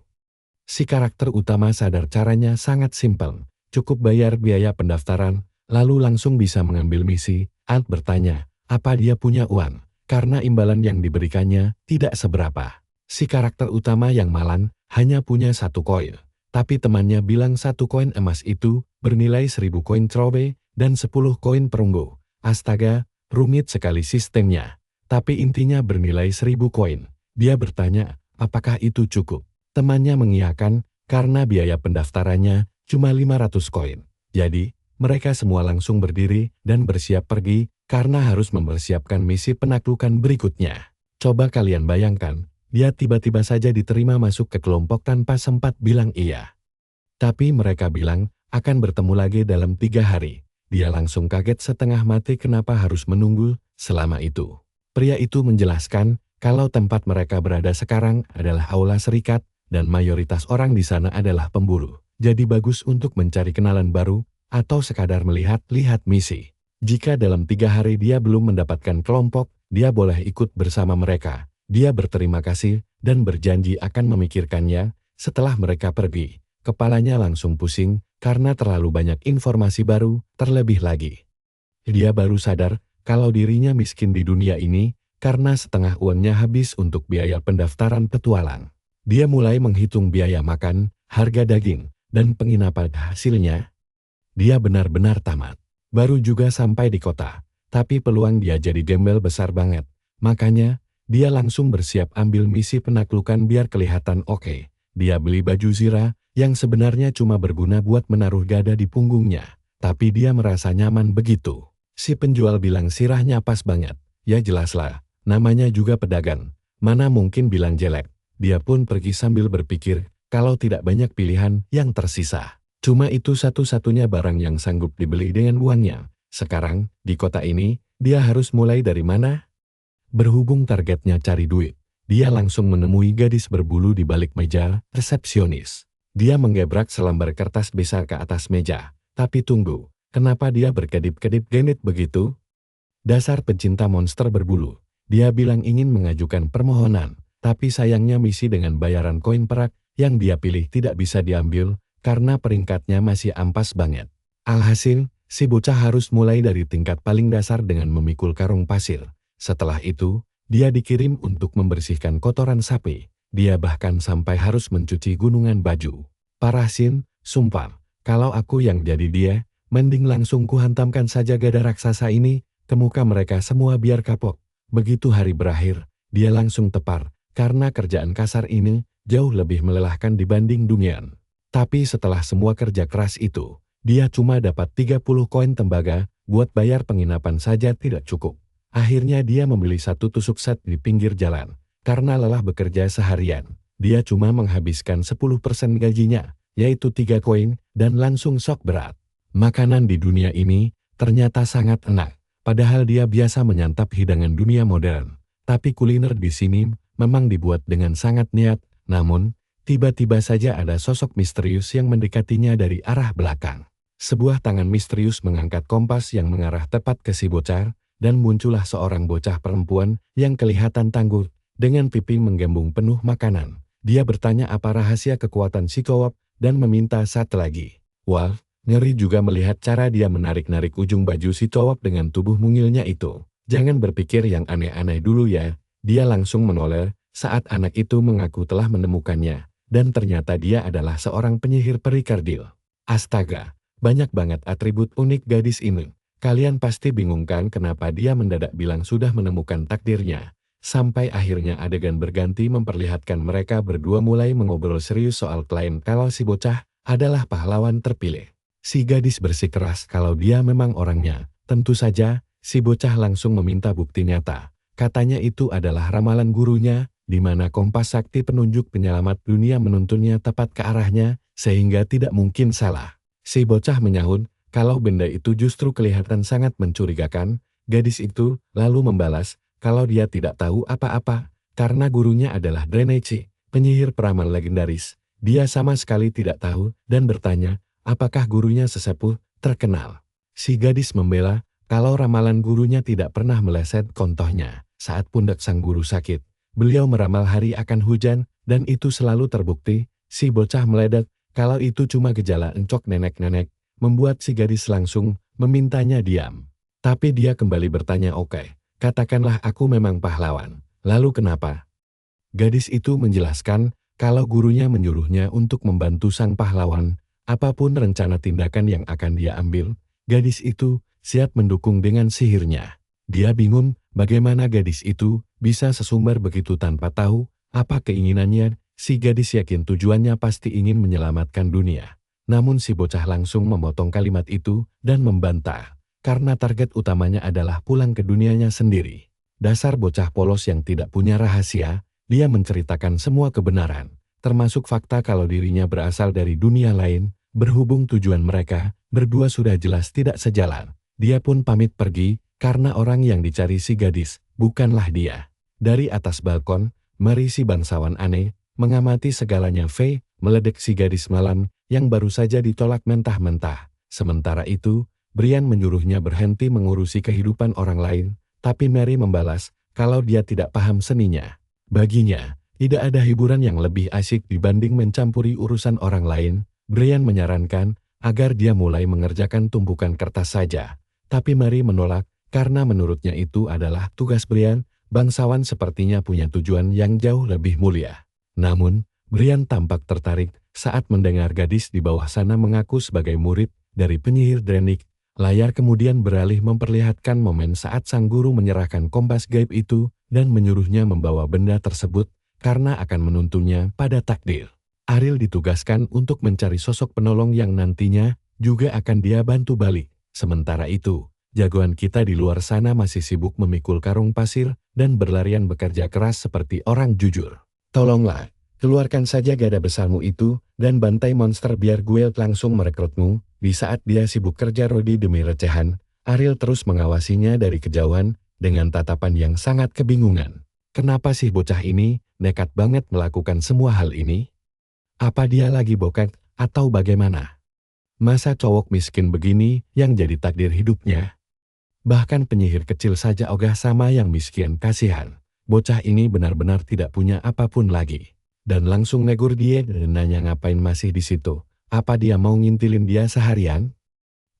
[SPEAKER 1] Si karakter utama sadar caranya sangat simpel. Cukup bayar biaya pendaftaran, lalu langsung bisa mengambil misi. Ant bertanya, apa dia punya uang? Karena imbalan yang diberikannya tidak seberapa. Si karakter utama yang malang hanya punya 1 koin. Tapi temannya bilang 1 koin emas itu bernilai 1000 koin trobe dan 10 koin perunggu. Astaga, rumit sekali sistemnya. Tapi intinya bernilai 1000 koin. Dia bertanya, apakah itu cukup? Temannya mengiyakan, karena biaya pendaftarannya cuma 500 koin. Jadi, mereka semua langsung berdiri dan bersiap pergi, karena harus mempersiapkan misi penaklukan berikutnya. Coba kalian bayangkan, dia tiba-tiba saja diterima masuk ke kelompok tanpa sempat bilang iya. Tapi mereka bilang, akan bertemu lagi dalam 3 hari. Dia langsung kaget setengah mati kenapa harus menunggu selama itu. Pria itu menjelaskan, kalau tempat mereka berada sekarang adalah aula serikat, dan mayoritas orang di sana adalah pemburu. Jadi bagus untuk mencari kenalan baru, atau sekadar melihat-lihat misi. Jika dalam 3 hari dia belum mendapatkan kelompok, dia boleh ikut bersama mereka. Dia berterima kasih, dan berjanji akan memikirkannya. Setelah mereka pergi, kepalanya langsung pusing, karena terlalu banyak informasi baru, terlebih lagi. Dia baru sadar, kalau dirinya miskin di dunia ini, karena setengah uangnya habis untuk biaya pendaftaran petualang. Dia mulai menghitung biaya makan, harga daging, dan penginapan. Hasilnya, dia benar-benar tamat. Baru juga sampai di kota, tapi peluang dia jadi gembel besar banget. Makanya, dia langsung bersiap ambil misi penaklukan biar kelihatan oke. Dia beli baju zirah, yang sebenarnya cuma berguna buat menaruh gada di punggungnya. Tapi dia merasa nyaman begitu. Si penjual bilang sirahnya pas banget. Ya jelaslah, namanya juga pedagang. Mana mungkin bilang jelek. Dia pun pergi sambil berpikir, kalau tidak banyak pilihan yang tersisa. Cuma itu satu-satunya barang yang sanggup dibeli dengan uangnya. Sekarang, di kota ini, dia harus mulai dari mana? Berhubung targetnya cari duit, dia langsung menemui gadis berbulu di balik meja, resepsionis. Dia menggebrak selembar kertas besar ke atas meja. Tapi tunggu. Kenapa dia berkedip-kedip genit begitu? Dasar pencinta monster berbulu. Dia bilang ingin mengajukan permohonan, tapi sayangnya misi dengan bayaran koin perak yang dia pilih tidak bisa diambil karena peringkatnya masih ampas banget. Alhasil, si bocah harus mulai dari tingkat paling dasar dengan memikul karung pasir. Setelah itu, dia dikirim untuk membersihkan kotoran sapi. Dia bahkan sampai harus mencuci gunungan baju. Parah Sin, sumpah, kalau aku yang jadi dia, mending langsung kuhantamkan saja gada raksasa ini ke muka mereka semua biar kapok. Begitu hari berakhir, dia langsung tepar, karena kerjaan kasar ini jauh lebih melelahkan dibanding dunian. Tapi setelah semua kerja keras itu, dia cuma dapat 30 koin tembaga, buat bayar penginapan saja tidak cukup. Akhirnya dia membeli 1 tusuk set di pinggir jalan. Karena lelah bekerja seharian, dia cuma menghabiskan 10% gajinya, yaitu 3 koin, dan langsung shock berat. Makanan di dunia ini ternyata sangat enak, padahal dia biasa menyantap hidangan dunia modern. Tapi kuliner di sini memang dibuat dengan sangat niat, namun tiba-tiba saja ada sosok misterius yang mendekatinya dari arah belakang. Sebuah tangan misterius mengangkat kompas yang mengarah tepat ke si bocah, dan muncullah seorang bocah perempuan yang kelihatan tangguh, dengan pipi menggembung penuh makanan. Dia bertanya apa rahasia kekuatan si cowok, dan meminta satu lagi. Wah, ngeri juga melihat cara dia menarik-narik ujung baju si cowok dengan tubuh mungilnya itu. Jangan berpikir yang aneh-aneh dulu ya. Dia langsung menoleh, saat anak itu mengaku telah menemukannya, dan ternyata dia adalah seorang penyihir peri kerdil. Astaga, banyak banget atribut unik gadis ini. Kalian pasti bingung kan kenapa dia mendadak bilang sudah menemukan takdirnya. Sampai akhirnya adegan berganti memperlihatkan mereka berdua mulai mengobrol serius soal klaim kalau si bocah adalah pahlawan terpilih. Si gadis bersikeras kalau dia memang orangnya. Tentu saja, si bocah langsung meminta bukti nyata. Katanya itu adalah ramalan gurunya, di mana kompas sakti penunjuk penyelamat dunia menuntunnya tepat ke arahnya, sehingga tidak mungkin salah. Si bocah menyahut, kalau benda itu justru kelihatan sangat mencurigakan. Gadis itu lalu membalas, kalau dia tidak tahu apa-apa, karena gurunya adalah Dranechi, penyihir peramal legendaris. Dia sama sekali tidak tahu, dan bertanya, apakah gurunya sesepuh, terkenal. Si gadis membela, kalau ramalan gurunya tidak pernah meleset. Contohnya, saat pundak sang guru sakit, beliau meramal hari akan hujan, dan itu selalu terbukti. Si bocah meledek, kalau itu cuma gejala encok nenek-nenek, membuat si gadis langsung memintanya diam. Tapi dia kembali bertanya, oke, katakanlah aku memang pahlawan, lalu kenapa? Gadis itu menjelaskan, kalau gurunya menyuruhnya untuk membantu sang pahlawan, apapun rencana tindakan yang akan dia ambil, gadis itu siap mendukung dengan sihirnya. Dia bingung, bagaimana gadis itu bisa sesumbar begitu tanpa tahu apa keinginannya. Si gadis yakin tujuannya pasti ingin menyelamatkan dunia. Namun si bocah langsung memotong kalimat itu dan membantah, karena target utamanya adalah pulang ke dunianya sendiri. Dasar bocah polos yang tidak punya rahasia, dia menceritakan semua kebenaran, termasuk fakta kalau dirinya berasal dari dunia lain. Berhubung tujuan mereka berdua sudah jelas tidak sejalan, dia pun pamit pergi, karena orang yang dicari si gadis bukanlah dia. Dari atas balkon, Mary si bangsawan aneh mengamati segalanya. Faye meledek si gadis malam yang baru saja ditolak mentah-mentah. Sementara itu, Brian menyuruhnya berhenti mengurusi kehidupan orang lain, tapi Mary membalas kalau dia tidak paham seninya. Baginya, tidak ada hiburan yang lebih asyik dibanding mencampuri urusan orang lain. Brian menyarankan agar dia mulai mengerjakan tumpukan kertas saja, tapi Mary menolak karena menurutnya itu adalah tugas Brian. Bangsawan sepertinya punya tujuan yang jauh lebih mulia. Namun, Brian tampak tertarik saat mendengar gadis di bawah sana mengaku sebagai murid dari penyihir Dranik. Layar kemudian beralih memperlihatkan momen saat sang guru menyerahkan kompas gaib itu dan menyuruhnya membawa benda tersebut karena akan menuntunnya pada takdir. Ariel ditugaskan untuk mencari sosok penolong yang nantinya juga akan dia bantu balik. Sementara itu, jagoan kita di luar sana masih sibuk memikul karung pasir dan berlarian bekerja keras seperti orang jujur. Tolonglah, keluarkan saja gada besarmu itu dan bantai monster biar gue langsung merekrutmu. Di saat dia sibuk kerja rodi demi recehan, Ariel terus mengawasinya dari kejauhan dengan tatapan yang sangat kebingungan. Kenapa sih bocah ini nekat banget melakukan semua hal ini? Apa dia lagi bokek atau bagaimana? Masa cowok miskin begini yang jadi takdir hidupnya? Bahkan penyihir kecil saja ogah sama yang miskin. Kasihan. Bocah ini benar-benar tidak punya apapun lagi. Dan langsung negur dia dan nanya ngapain masih di situ. Apa dia mau ngintilin dia seharian?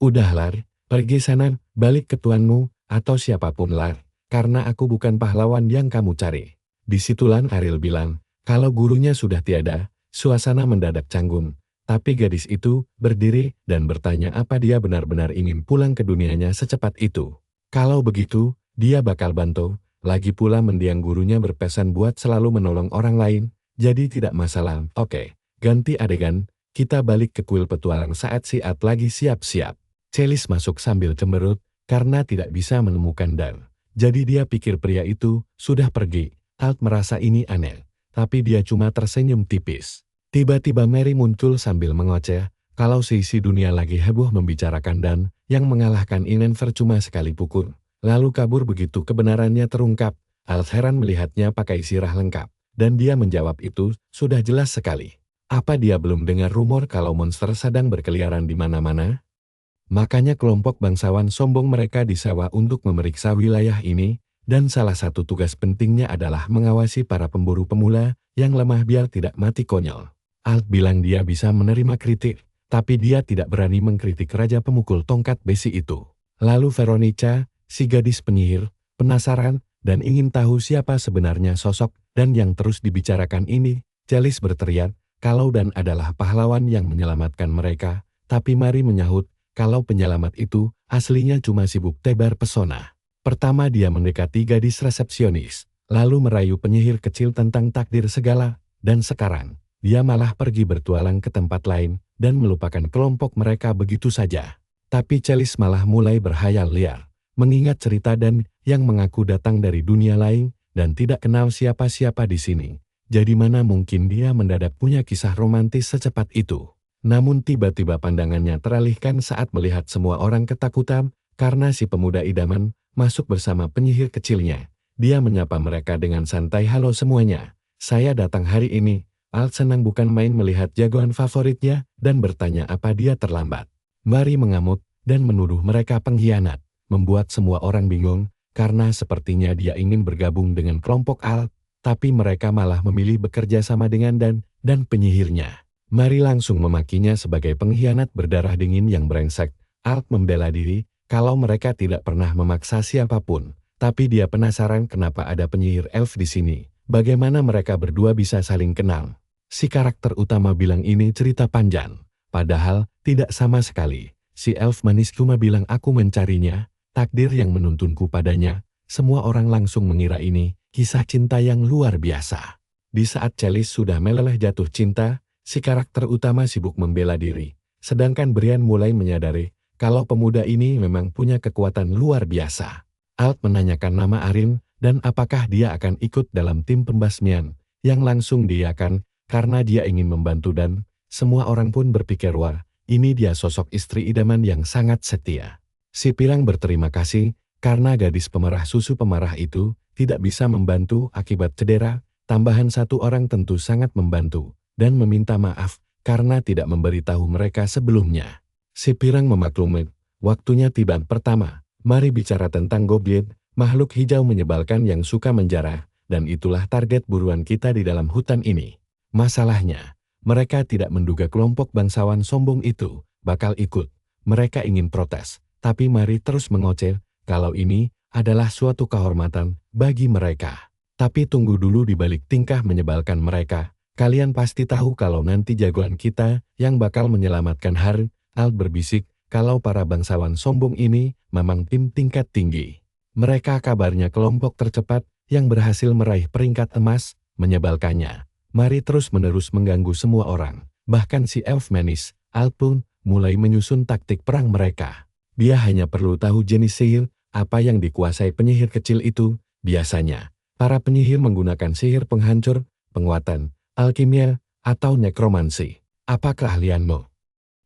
[SPEAKER 1] Udah Lar, pergi sana, balik ke tuanmu, atau siapapun Lar, karena aku bukan pahlawan yang kamu cari. Disitulah Ariel bilang, kalau gurunya sudah tiada, suasana mendadak canggung. Tapi gadis itu berdiri dan bertanya apa dia benar-benar ingin pulang ke dunianya secepat itu. Kalau begitu, dia bakal bantu. Lagi pula mendiang gurunya berpesan buat selalu menolong orang lain, jadi tidak masalah. Oke, ganti adegan. Kita balik ke kuil petualang saat si At lagi siap-siap. Celis masuk sambil cemberut karena tidak bisa menemukan Dan. Jadi dia pikir pria itu sudah pergi. Alt merasa ini aneh, tapi dia cuma tersenyum tipis. Tiba-tiba Mary muncul sambil mengoceh kalau seisi dunia lagi heboh membicarakan Dan yang mengalahkan Inenver cuma sekali pukul. Lalu kabur begitu kebenarannya terungkap. Alt heran melihatnya pakai sirah lengkap. Dan dia menjawab itu sudah jelas sekali. Apa dia belum dengar rumor kalau monster sedang berkeliaran di mana-mana? Makanya kelompok bangsawan sombong mereka disewa untuk memeriksa wilayah ini, dan salah satu tugas pentingnya adalah mengawasi para pemburu pemula yang lemah biar tidak mati konyol. Alt bilang dia bisa menerima kritik, tapi dia tidak berani mengkritik raja pemukul tongkat besi itu. Lalu Veronica, si gadis penyihir, penasaran dan ingin tahu siapa sebenarnya sosok dan yang terus dibicarakan ini. Celis berteriak kalau Dan adalah pahlawan yang menyelamatkan mereka, tapi Mari menyahut kalau penyelamat itu aslinya cuma sibuk tebar pesona. Pertama dia mendekati gadis resepsionis, lalu merayu penyihir kecil tentang takdir segala, dan sekarang dia malah pergi bertualang ke tempat lain dan melupakan kelompok mereka begitu saja. Tapi Celis malah mulai berhayal liar, mengingat cerita Dan yang mengaku datang dari dunia lain dan tidak kenal siapa-siapa di sini. Jadi mana mungkin dia mendadak punya kisah romantis secepat itu. Namun tiba-tiba pandangannya teralihkan saat melihat semua orang ketakutan karena si pemuda idaman masuk bersama penyihir kecilnya. Dia menyapa mereka dengan santai, "Halo semuanya, saya datang hari ini." Alt senang bukan main melihat jagoan favoritnya dan bertanya apa dia terlambat. Mari mengamuk dan menuduh mereka pengkhianat, membuat semua orang bingung karena sepertinya dia ingin bergabung dengan kelompok Alt, tapi mereka malah memilih bekerja sama dengan Dan penyihirnya. Mari langsung memakinya sebagai pengkhianat berdarah dingin yang brengsek. Alt membela diri kalau mereka tidak pernah memaksa siapapun, tapi dia penasaran kenapa ada penyihir elf di sini. Bagaimana mereka berdua bisa saling kenal? Si karakter utama bilang ini cerita panjang, padahal tidak sama sekali. Si elf manis cuma bilang aku mencarinya, takdir yang menuntunku padanya. Semua orang langsung mengira ini kisah cinta yang luar biasa. Di saat Celis sudah meleleh jatuh cinta, si karakter utama sibuk membela diri. Sedangkan Brian mulai menyadari kalau pemuda ini memang punya kekuatan luar biasa. Alt menanyakan nama Arin dan apakah dia akan ikut dalam tim pembasmian, yang langsung diiyakan karena dia ingin membantu Dan semua orang pun berpikir wah, ini dia sosok istri idaman yang sangat setia. Si Pirang berterima kasih karena gadis pemerah susu pemarah itu tidak bisa membantu akibat cedera, tambahan satu orang tentu sangat membantu, dan meminta maaf karena tidak memberitahu mereka sebelumnya. Si Pirang memaklumi, waktunya tiba. Pertama, mari bicara tentang goblin, makhluk hijau menyebalkan yang suka menjarah, dan itulah target buruan kita di dalam hutan ini. Masalahnya, mereka tidak menduga kelompok bangsawan sombong itu bakal ikut. Mereka ingin protes, tapi Mari terus mengoceh kalau ini adalah suatu kehormatan bagi mereka. Tapi tunggu dulu, di balik tingkah menyebalkan mereka, kalian pasti tahu kalau nanti jagoan kita yang bakal menyelamatkan Har. Alt berbisik kalau para bangsawan sombong ini memang tim tingkat tinggi. Mereka kabarnya kelompok tercepat yang berhasil meraih peringkat emas. Menyebalkannya, Mari terus-menerus mengganggu semua orang. Bahkan si elf manis, Alt pun mulai menyusun taktik perang mereka. Dia hanya perlu tahu jenis sihir apa yang dikuasai penyihir kecil itu. Biasanya, para penyihir menggunakan sihir penghancur, penguatan, alkimia, atau nekromansi. Apa keahlianmu?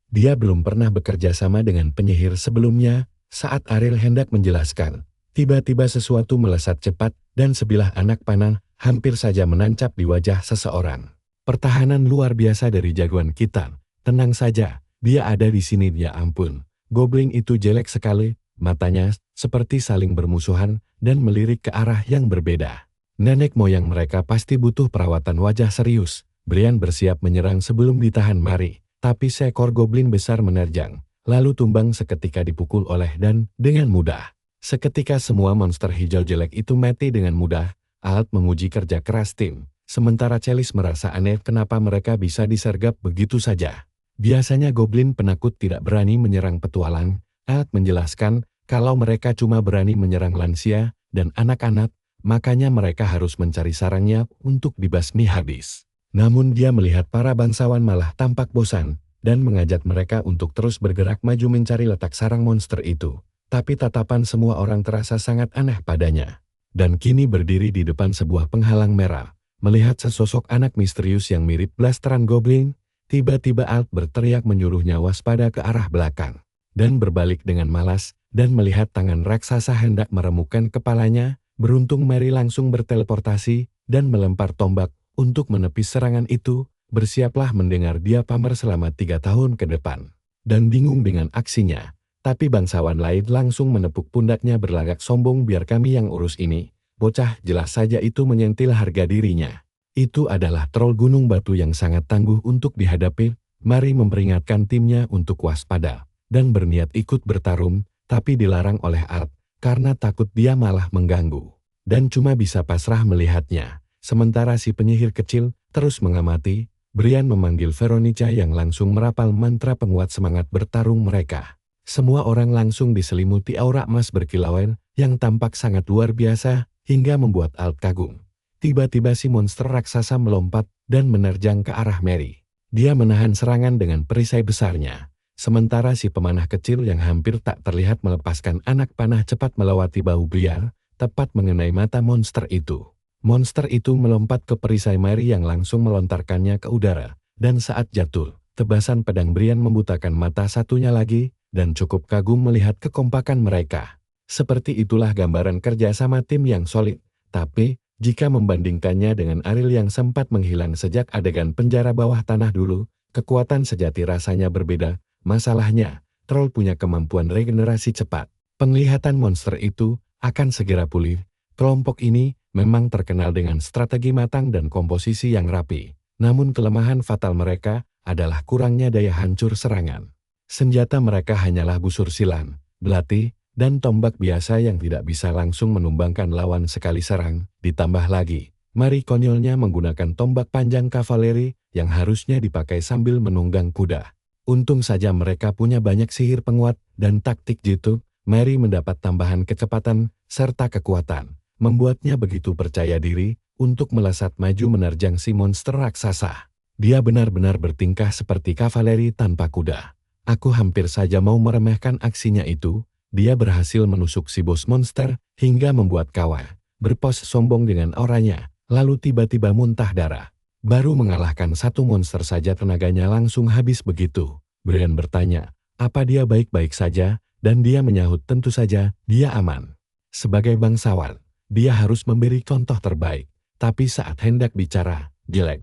[SPEAKER 1] Dia belum pernah bekerja sama dengan penyihir sebelumnya. Saat Ariel hendak menjelaskan, tiba-tiba sesuatu melesat cepat dan sebilah anak panah hampir saja menancap di wajah seseorang. Pertahanan luar biasa dari jagoan kita. Tenang saja, dia ada di sini. Ya ampun, goblin itu jelek sekali. Matanya seperti saling bermusuhan dan melirik ke arah yang berbeda. Nenek moyang mereka pasti butuh perawatan wajah serius. Brian bersiap menyerang sebelum ditahan Mari, tapi seekor goblin besar menerjang, lalu tumbang seketika dipukul oleh Dan dengan mudah. Seketika semua monster hijau jelek itu mati dengan mudah. Alt menguji kerja keras tim, sementara Celis merasa aneh kenapa mereka bisa disergap begitu saja. Biasanya goblin penakut tidak berani menyerang petualang. Alt menjelaskan kalau mereka cuma berani menyerang lansia dan anak-anak, makanya mereka harus mencari sarangnya untuk dibasmi habis. Namun dia melihat para bangsawan malah tampak bosan dan mengajak mereka untuk terus bergerak maju mencari letak sarang monster itu. Tapi tatapan semua orang terasa sangat aneh padanya. Dan kini berdiri di depan sebuah penghalang merah, melihat sesosok anak misterius yang mirip blasteran goblin, tiba-tiba Alt berteriak menyuruhnya waspada ke arah belakang. Dan berbalik dengan malas, dan melihat tangan raksasa hendak meremukkan kepalanya, beruntung Mary langsung berteleportasi, dan melempar tombak, untuk menepis serangan itu. Bersiaplah mendengar dia pamer selama 3 tahun ke depan. Dan bingung dengan aksinya. Tapi bangsawan lain langsung menepuk pundaknya berlagak sombong, biar kami yang urus ini. Bocah, jelas saja itu menyentil harga dirinya. Itu adalah troll gunung batu yang sangat tangguh untuk dihadapi. Mari memperingatkan timnya untuk waspada. Dan berniat ikut bertarung, tapi dilarang oleh Alt, karena takut dia malah mengganggu. dan cuma bisa pasrah melihatnya. Sementara si penyihir kecil terus mengamati. Brian memanggil Veronica yang langsung merapal mantra penguat semangat bertarung mereka. Semua orang langsung diselimuti aura emas berkilauan yang tampak sangat luar biasa hingga membuat Alt kagum. Tiba-tiba si monster raksasa melompat dan menerjang ke arah Mary. Dia menahan serangan dengan perisai besarnya. Sementara si pemanah kecil yang hampir tak terlihat melepaskan anak panah cepat melewati bahu Brian, tepat mengenai mata monster itu. Monster itu melompat ke perisai Mary yang langsung melontarkannya ke udara, dan saat jatuh, tebasan pedang Brian membutakan mata satunya lagi, dan cukup kagum melihat kekompakan mereka. Seperti itulah gambaran kerjasama tim yang solid, tapi jika membandingkannya dengan Ariel yang sempat menghilang sejak adegan penjara bawah tanah dulu, kekuatan sejati rasanya berbeda. Masalahnya, troll punya kemampuan regenerasi cepat. Penglihatan monster itu akan segera pulih. Kelompok ini memang terkenal dengan strategi matang dan komposisi yang rapi. Namun kelemahan fatal mereka adalah kurangnya daya hancur serangan. Senjata mereka hanyalah busur silang, belati, dan tombak biasa yang tidak bisa langsung menumbangkan lawan sekali serang. Ditambah lagi, Mary konyolnya menggunakan tombak panjang kavaleri yang harusnya dipakai sambil menunggang kuda. Untung saja mereka punya banyak sihir penguat dan taktik jitu. Mary mendapat tambahan kecepatan serta kekuatan, membuatnya begitu percaya diri untuk melesat maju menerjang si monster raksasa. Dia benar-benar bertingkah seperti kavaleri tanpa kuda. Aku hampir saja mau meremehkan aksinya itu. Dia berhasil menusuk si bos monster hingga membuat kawa berpos sombong dengan auranya, lalu tiba-tiba muntah darah. Baru mengalahkan satu monster saja tenaganya langsung habis begitu. Brian bertanya, apa dia baik-baik saja? Dan dia menyahut tentu saja, dia aman. Sebagai bangsawan, dia harus memberi contoh terbaik. Tapi saat hendak bicara, jelek.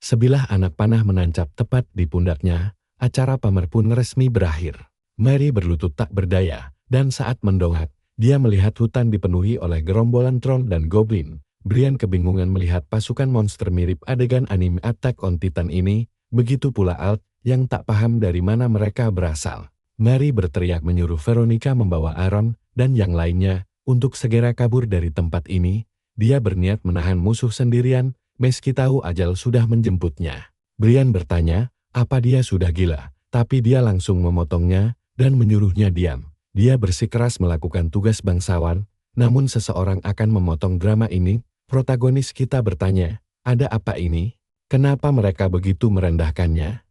[SPEAKER 1] Sebilah anak panah menancap tepat di pundaknya, acara pamer pun resmi berakhir. Mary berlutut tak berdaya, dan saat mendongak, dia melihat hutan dipenuhi oleh gerombolan troll dan goblin. Brian kebingungan melihat pasukan monster mirip adegan anime Attack on Titan ini, begitu pula Alt, yang tak paham dari mana mereka berasal. Mary berteriak menyuruh Veronica membawa Aaron dan yang lainnya untuk segera kabur dari tempat ini. Dia berniat menahan musuh sendirian, meski tahu ajal sudah menjemputnya. Brian bertanya, apa dia sudah gila? Tapi dia langsung memotongnya dan menyuruhnya diam. Dia bersikeras melakukan tugas bangsawan, namun seseorang akan memotong drama ini. Protagonis kita bertanya, ada apa ini? Kenapa mereka begitu merendahkannya?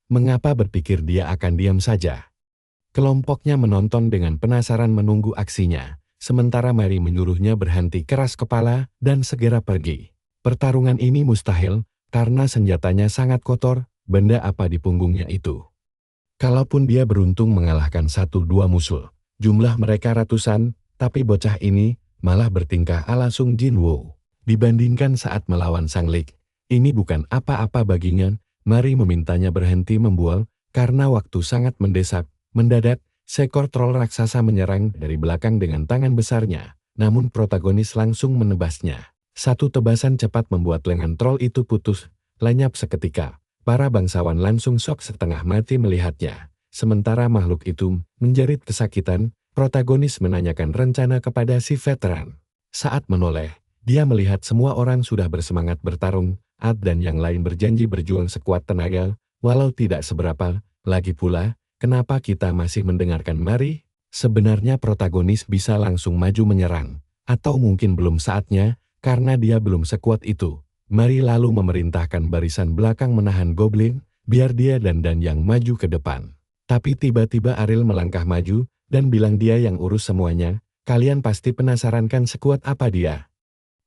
[SPEAKER 1] Mengapa berpikir dia akan diam saja? Kelompoknya menonton dengan penasaran menunggu aksinya, sementara Mary menyuruhnya berhenti keras kepala dan segera pergi. Pertarungan ini mustahil, karena senjatanya sangat kotor, benda apa di punggungnya itu. Kalaupun dia beruntung mengalahkan 1-2 musuh, jumlah mereka ratusan, tapi bocah ini malah bertingkah ala Sung Jinwoo. Dibandingkan saat melawan Sang Lik, ini bukan apa-apa baginya. Mary memintanya berhenti membual, karena waktu sangat mendesak. Mendadak, seekor troll raksasa menyerang dari belakang dengan tangan besarnya, namun protagonis langsung menebasnya. Satu tebasan cepat membuat lengan troll itu putus, lenyap seketika. Para bangsawan langsung syok setengah mati melihatnya. Sementara makhluk itu menjerit kesakitan, protagonis menanyakan rencana kepada si veteran. Saat menoleh, dia melihat semua orang sudah bersemangat bertarung, Ad dan yang lain berjanji berjuang sekuat tenaga, walau tidak seberapa. Lagi pula, kenapa kita masih mendengarkan Mary? Sebenarnya protagonis bisa langsung maju menyerang, atau mungkin belum saatnya, karena dia belum sekuat itu. Mary lalu memerintahkan barisan belakang menahan goblin, biar dia dan yang maju ke depan. Tapi tiba-tiba Ariel melangkah maju, dan bilang dia yang urus semuanya. Kalian pasti penasaran kan sekuat apa dia?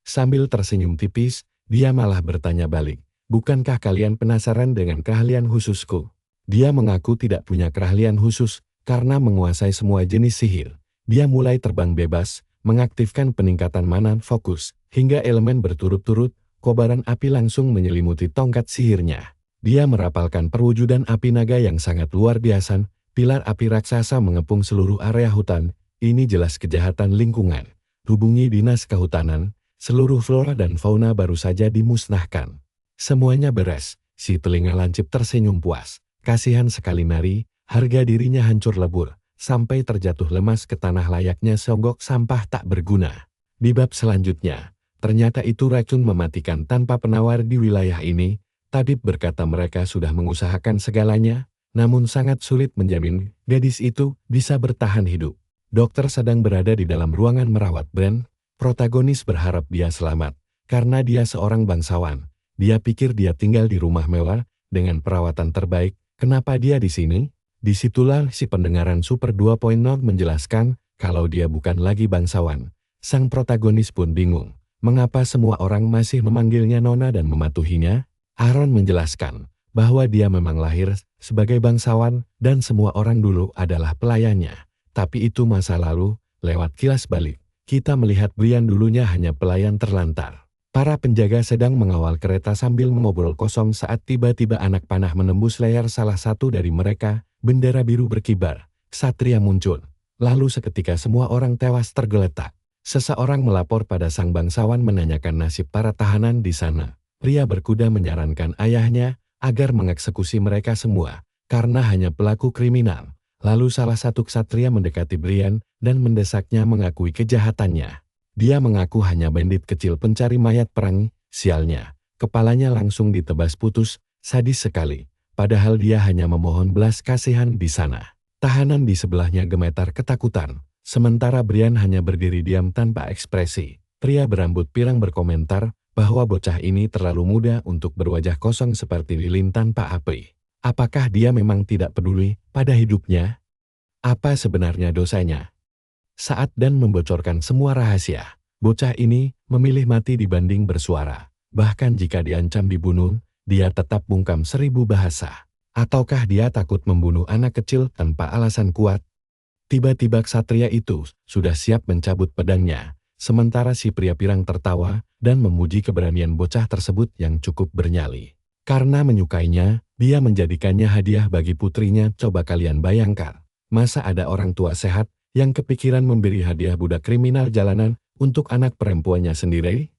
[SPEAKER 1] Sambil tersenyum tipis, dia malah bertanya balik, bukankah kalian penasaran dengan keahlian khususku? Dia mengaku tidak punya keahlian khusus, karena menguasai semua jenis sihir. Dia mulai terbang bebas, mengaktifkan peningkatan mana fokus, hingga elemen berturut-turut, kobaran api langsung menyelimuti tongkat sihirnya. Dia merapalkan perwujudan api naga yang sangat luar biasa, pilar api raksasa mengepung seluruh area hutan. Ini jelas kejahatan lingkungan. Hubungi Dinas Kehutanan. Seluruh flora dan fauna baru saja dimusnahkan. Semuanya beres, si telinga lancip tersenyum puas. Kasihan sekali Mary, harga dirinya hancur lebur, sampai terjatuh lemas ke tanah layaknya seonggok sampah tak berguna. Di bab selanjutnya, ternyata itu racun mematikan tanpa penawar di wilayah ini. Tabib berkata mereka sudah mengusahakan segalanya, namun sangat sulit menjamin gadis itu bisa bertahan hidup. Dokter sedang berada di dalam ruangan merawat Brand. Protagonis berharap dia selamat, karena dia seorang bangsawan. Dia pikir dia tinggal di rumah mewah, dengan perawatan terbaik. Kenapa dia di sini? Disitulah si pendengaran Super 2.0 menjelaskan, kalau dia bukan lagi bangsawan. Sang protagonis pun bingung, mengapa semua orang masih memanggilnya Nona dan mematuhinya? Aaron menjelaskan, bahwa dia memang lahir sebagai bangsawan, dan semua orang dulu adalah pelayannya. Tapi itu masa lalu, lewat kilas balik. Kita melihat Brian dulunya hanya pelayan terlantar. Para penjaga sedang mengawal kereta sambil mengobrol kosong saat tiba-tiba anak panah menembus layar salah satu dari mereka, bendera biru berkibar, ksatria muncul. Lalu seketika semua orang tewas tergeletak. Seseorang melapor pada sang bangsawan menanyakan nasib para tahanan di sana. Pria berkuda menyarankan ayahnya agar mengeksekusi mereka semua, karena hanya pelaku kriminal. Lalu salah satu ksatria mendekati Brian dan mendesaknya mengakui kejahatannya. Dia mengaku hanya bandit kecil pencari mayat perang, sialnya. Kepalanya langsung ditebas putus, sadis sekali. Padahal dia hanya memohon belas kasihan di sana. Tahanan di sebelahnya gemetar ketakutan. Sementara Brian hanya berdiri diam tanpa ekspresi. Pria berambut pirang berkomentar bahwa bocah ini terlalu muda untuk berwajah kosong seperti lilin tanpa api. Apakah dia memang tidak peduli pada hidupnya? Apa sebenarnya dosanya? Saat Dan membocorkan semua rahasia, bocah ini memilih mati dibanding bersuara. Bahkan jika diancam dibunuh, dia tetap bungkam 1000 bahasa. Ataukah dia takut membunuh anak kecil tanpa alasan kuat? Tiba-tiba ksatria itu sudah siap mencabut pedangnya, sementara si pria pirang tertawa dan memuji keberanian bocah tersebut yang cukup bernyali. Karena menyukainya, dia menjadikannya hadiah bagi putrinya. Coba kalian bayangkan, masa ada orang tua sehat yang kepikiran memberi hadiah budak kriminal jalanan untuk anak perempuannya sendiri?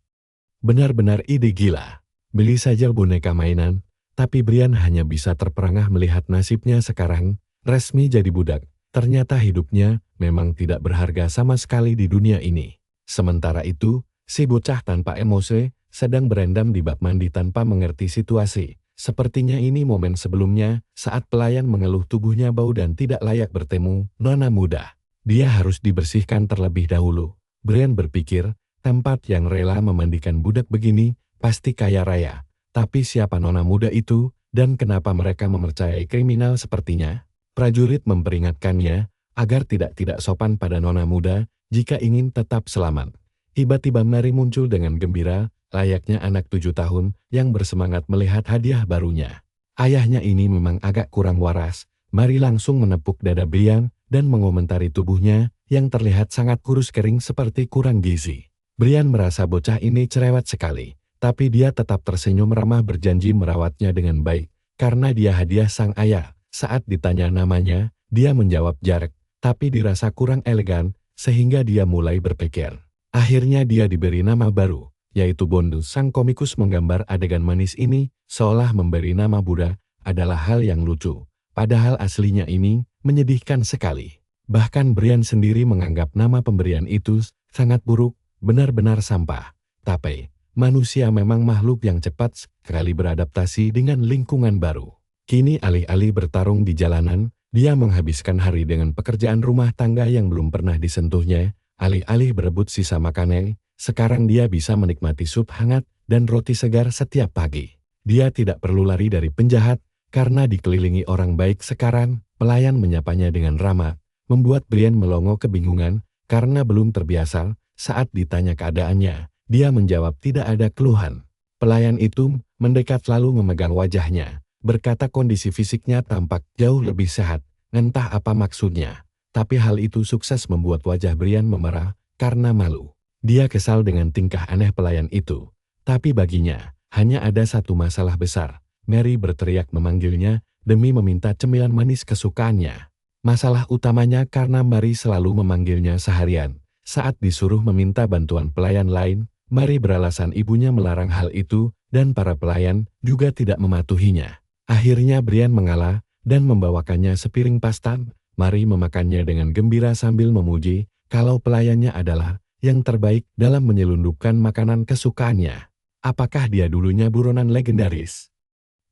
[SPEAKER 1] Benar-benar ide gila. Beli saja boneka mainan, tapi Brian hanya bisa terperangah melihat nasibnya sekarang, resmi jadi budak. Ternyata hidupnya memang tidak berharga sama sekali di dunia ini. Sementara itu, si bocah tanpa emosi sedang berendam di bak mandi tanpa mengerti situasi. Sepertinya ini momen sebelumnya saat pelayan mengeluh tubuhnya bau dan tidak layak bertemu nona muda. Dia harus dibersihkan terlebih dahulu. Brian berpikir, tempat yang rela memandikan budak begini pasti kaya raya. Tapi siapa nona muda itu dan kenapa mereka mempercayai kriminal sepertinya? Prajurit memperingatkannya agar tidak sopan pada nona muda jika ingin tetap selamat. Tiba-tiba Mary muncul dengan gembira, layaknya anak 7 tahun yang bersemangat melihat hadiah barunya. Ayahnya ini memang agak kurang waras. Mary langsung menepuk dada Brian dan mengomentari tubuhnya yang terlihat sangat kurus kering seperti kurang gizi. Brian merasa bocah ini cerewet sekali, tapi dia tetap tersenyum ramah berjanji merawatnya dengan baik, karena dia hadiah sang ayah. Saat ditanya namanya, dia menjawab Jarek, tapi dirasa kurang elegan, sehingga dia mulai berpikir. Akhirnya dia diberi nama baru, yaitu Bondu. Sang komikus menggambar adegan manis ini, seolah memberi nama Buddha adalah hal yang lucu. Padahal aslinya ini menyedihkan sekali. Bahkan Brian sendiri menganggap nama pemberian itu sangat buruk, benar-benar sampah. Tapi, manusia memang makhluk yang cepat sekali beradaptasi dengan lingkungan baru. Kini alih-alih bertarung di jalanan, dia menghabiskan hari dengan pekerjaan rumah tangga yang belum pernah disentuhnya. Alih-alih berebut sisa makanan, sekarang dia bisa menikmati sup hangat dan roti segar setiap pagi. Dia tidak perlu lari dari penjahat, karena dikelilingi orang baik sekarang. Pelayan menyapanya dengan ramah, membuat Brian melongo kebingungan, karena belum terbiasa. Saat ditanya keadaannya, dia menjawab tidak ada keluhan. Pelayan itu mendekat lalu memegang wajahnya, berkata kondisi fisiknya tampak jauh lebih sehat. Entah apa maksudnya. Tapi hal itu sukses membuat wajah Brian memerah karena malu. Dia kesal dengan tingkah aneh pelayan itu. Tapi baginya, hanya ada satu masalah besar. Mary berteriak memanggilnya demi meminta cemilan manis kesukaannya. Masalah utamanya karena Mary selalu memanggilnya seharian. Saat disuruh meminta bantuan pelayan lain, Mary beralasan ibunya melarang hal itu dan para pelayan juga tidak mematuhinya. Akhirnya Brian mengalah dan membawakannya sepiring pasta. Mary memakannya dengan gembira sambil memuji kalau pelayannya adalah yang terbaik dalam menyelundupkan makanan kesukaannya. Apakah dia dulunya buronan legendaris?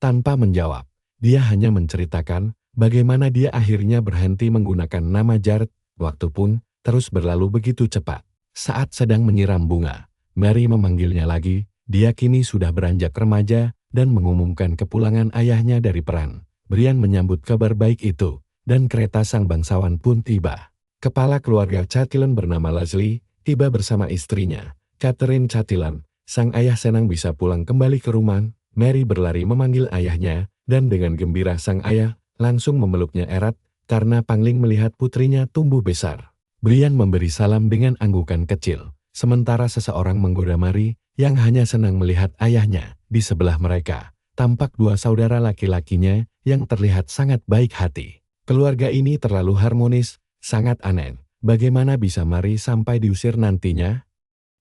[SPEAKER 1] Tanpa menjawab, dia hanya menceritakan bagaimana dia akhirnya berhenti menggunakan nama Jared. Waktu pun terus berlalu begitu cepat. Saat sedang menyiram bunga, Mary memanggilnya lagi. Dia kini sudah beranjak remaja dan mengumumkan kepulangan ayahnya dari perang. Brian menyambut kabar baik itu, dan kereta sang bangsawan pun tiba. Kepala keluarga Chatillon bernama Leslie tiba bersama istrinya, Catherine Chatillon. Sang ayah senang bisa pulang kembali ke rumah. Mary berlari memanggil ayahnya, dan dengan gembira sang ayah langsung memeluknya erat karena pangling melihat putrinya tumbuh besar. Brian memberi salam dengan anggukan kecil, sementara seseorang menggoda Mary yang hanya senang melihat ayahnya di sebelah mereka. Tampak dua saudara laki-lakinya yang terlihat sangat baik hati. Keluarga ini terlalu harmonis, sangat aneh. Bagaimana bisa Mary sampai diusir nantinya?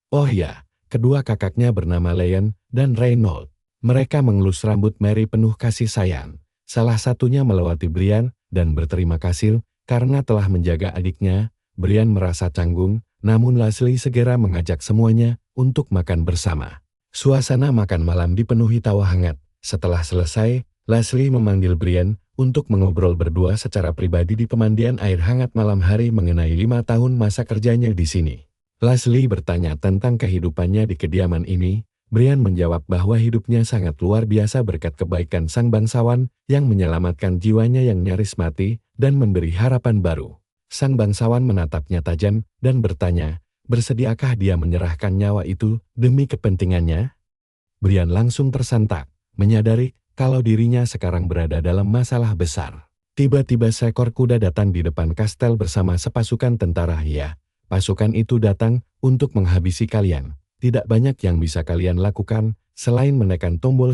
[SPEAKER 1] Oh ya, kedua kakaknya bernama Leon dan Reynold. Mereka mengelus rambut Mary penuh kasih sayang. Salah satunya melewati Brian dan berterima kasih karena telah menjaga adiknya. Brian merasa canggung, namun Leslie segera mengajak semuanya untuk makan bersama. Suasana makan malam dipenuhi tawa hangat. Setelah selesai, Leslie memanggil Brian untuk mengobrol berdua secara pribadi di pemandian air hangat malam hari mengenai 5 tahun masa kerjanya di sini. Leslie bertanya tentang kehidupannya di kediaman ini. Brian menjawab bahwa hidupnya sangat luar biasa berkat kebaikan sang bangsawan yang menyelamatkan jiwanya yang nyaris mati dan memberi harapan baru. Sang bangsawan menatapnya tajam dan bertanya, bersediakah dia menyerahkan nyawa itu demi kepentingannya? Brian langsung tersentak, menyadari kalau dirinya sekarang berada dalam masalah besar. Tiba-tiba seekor kuda datang di depan kastel bersama sepasukan tentara. Ya, pasukan itu datang untuk menghabisi kalian. Tidak banyak yang bisa kalian lakukan selain menekan tombol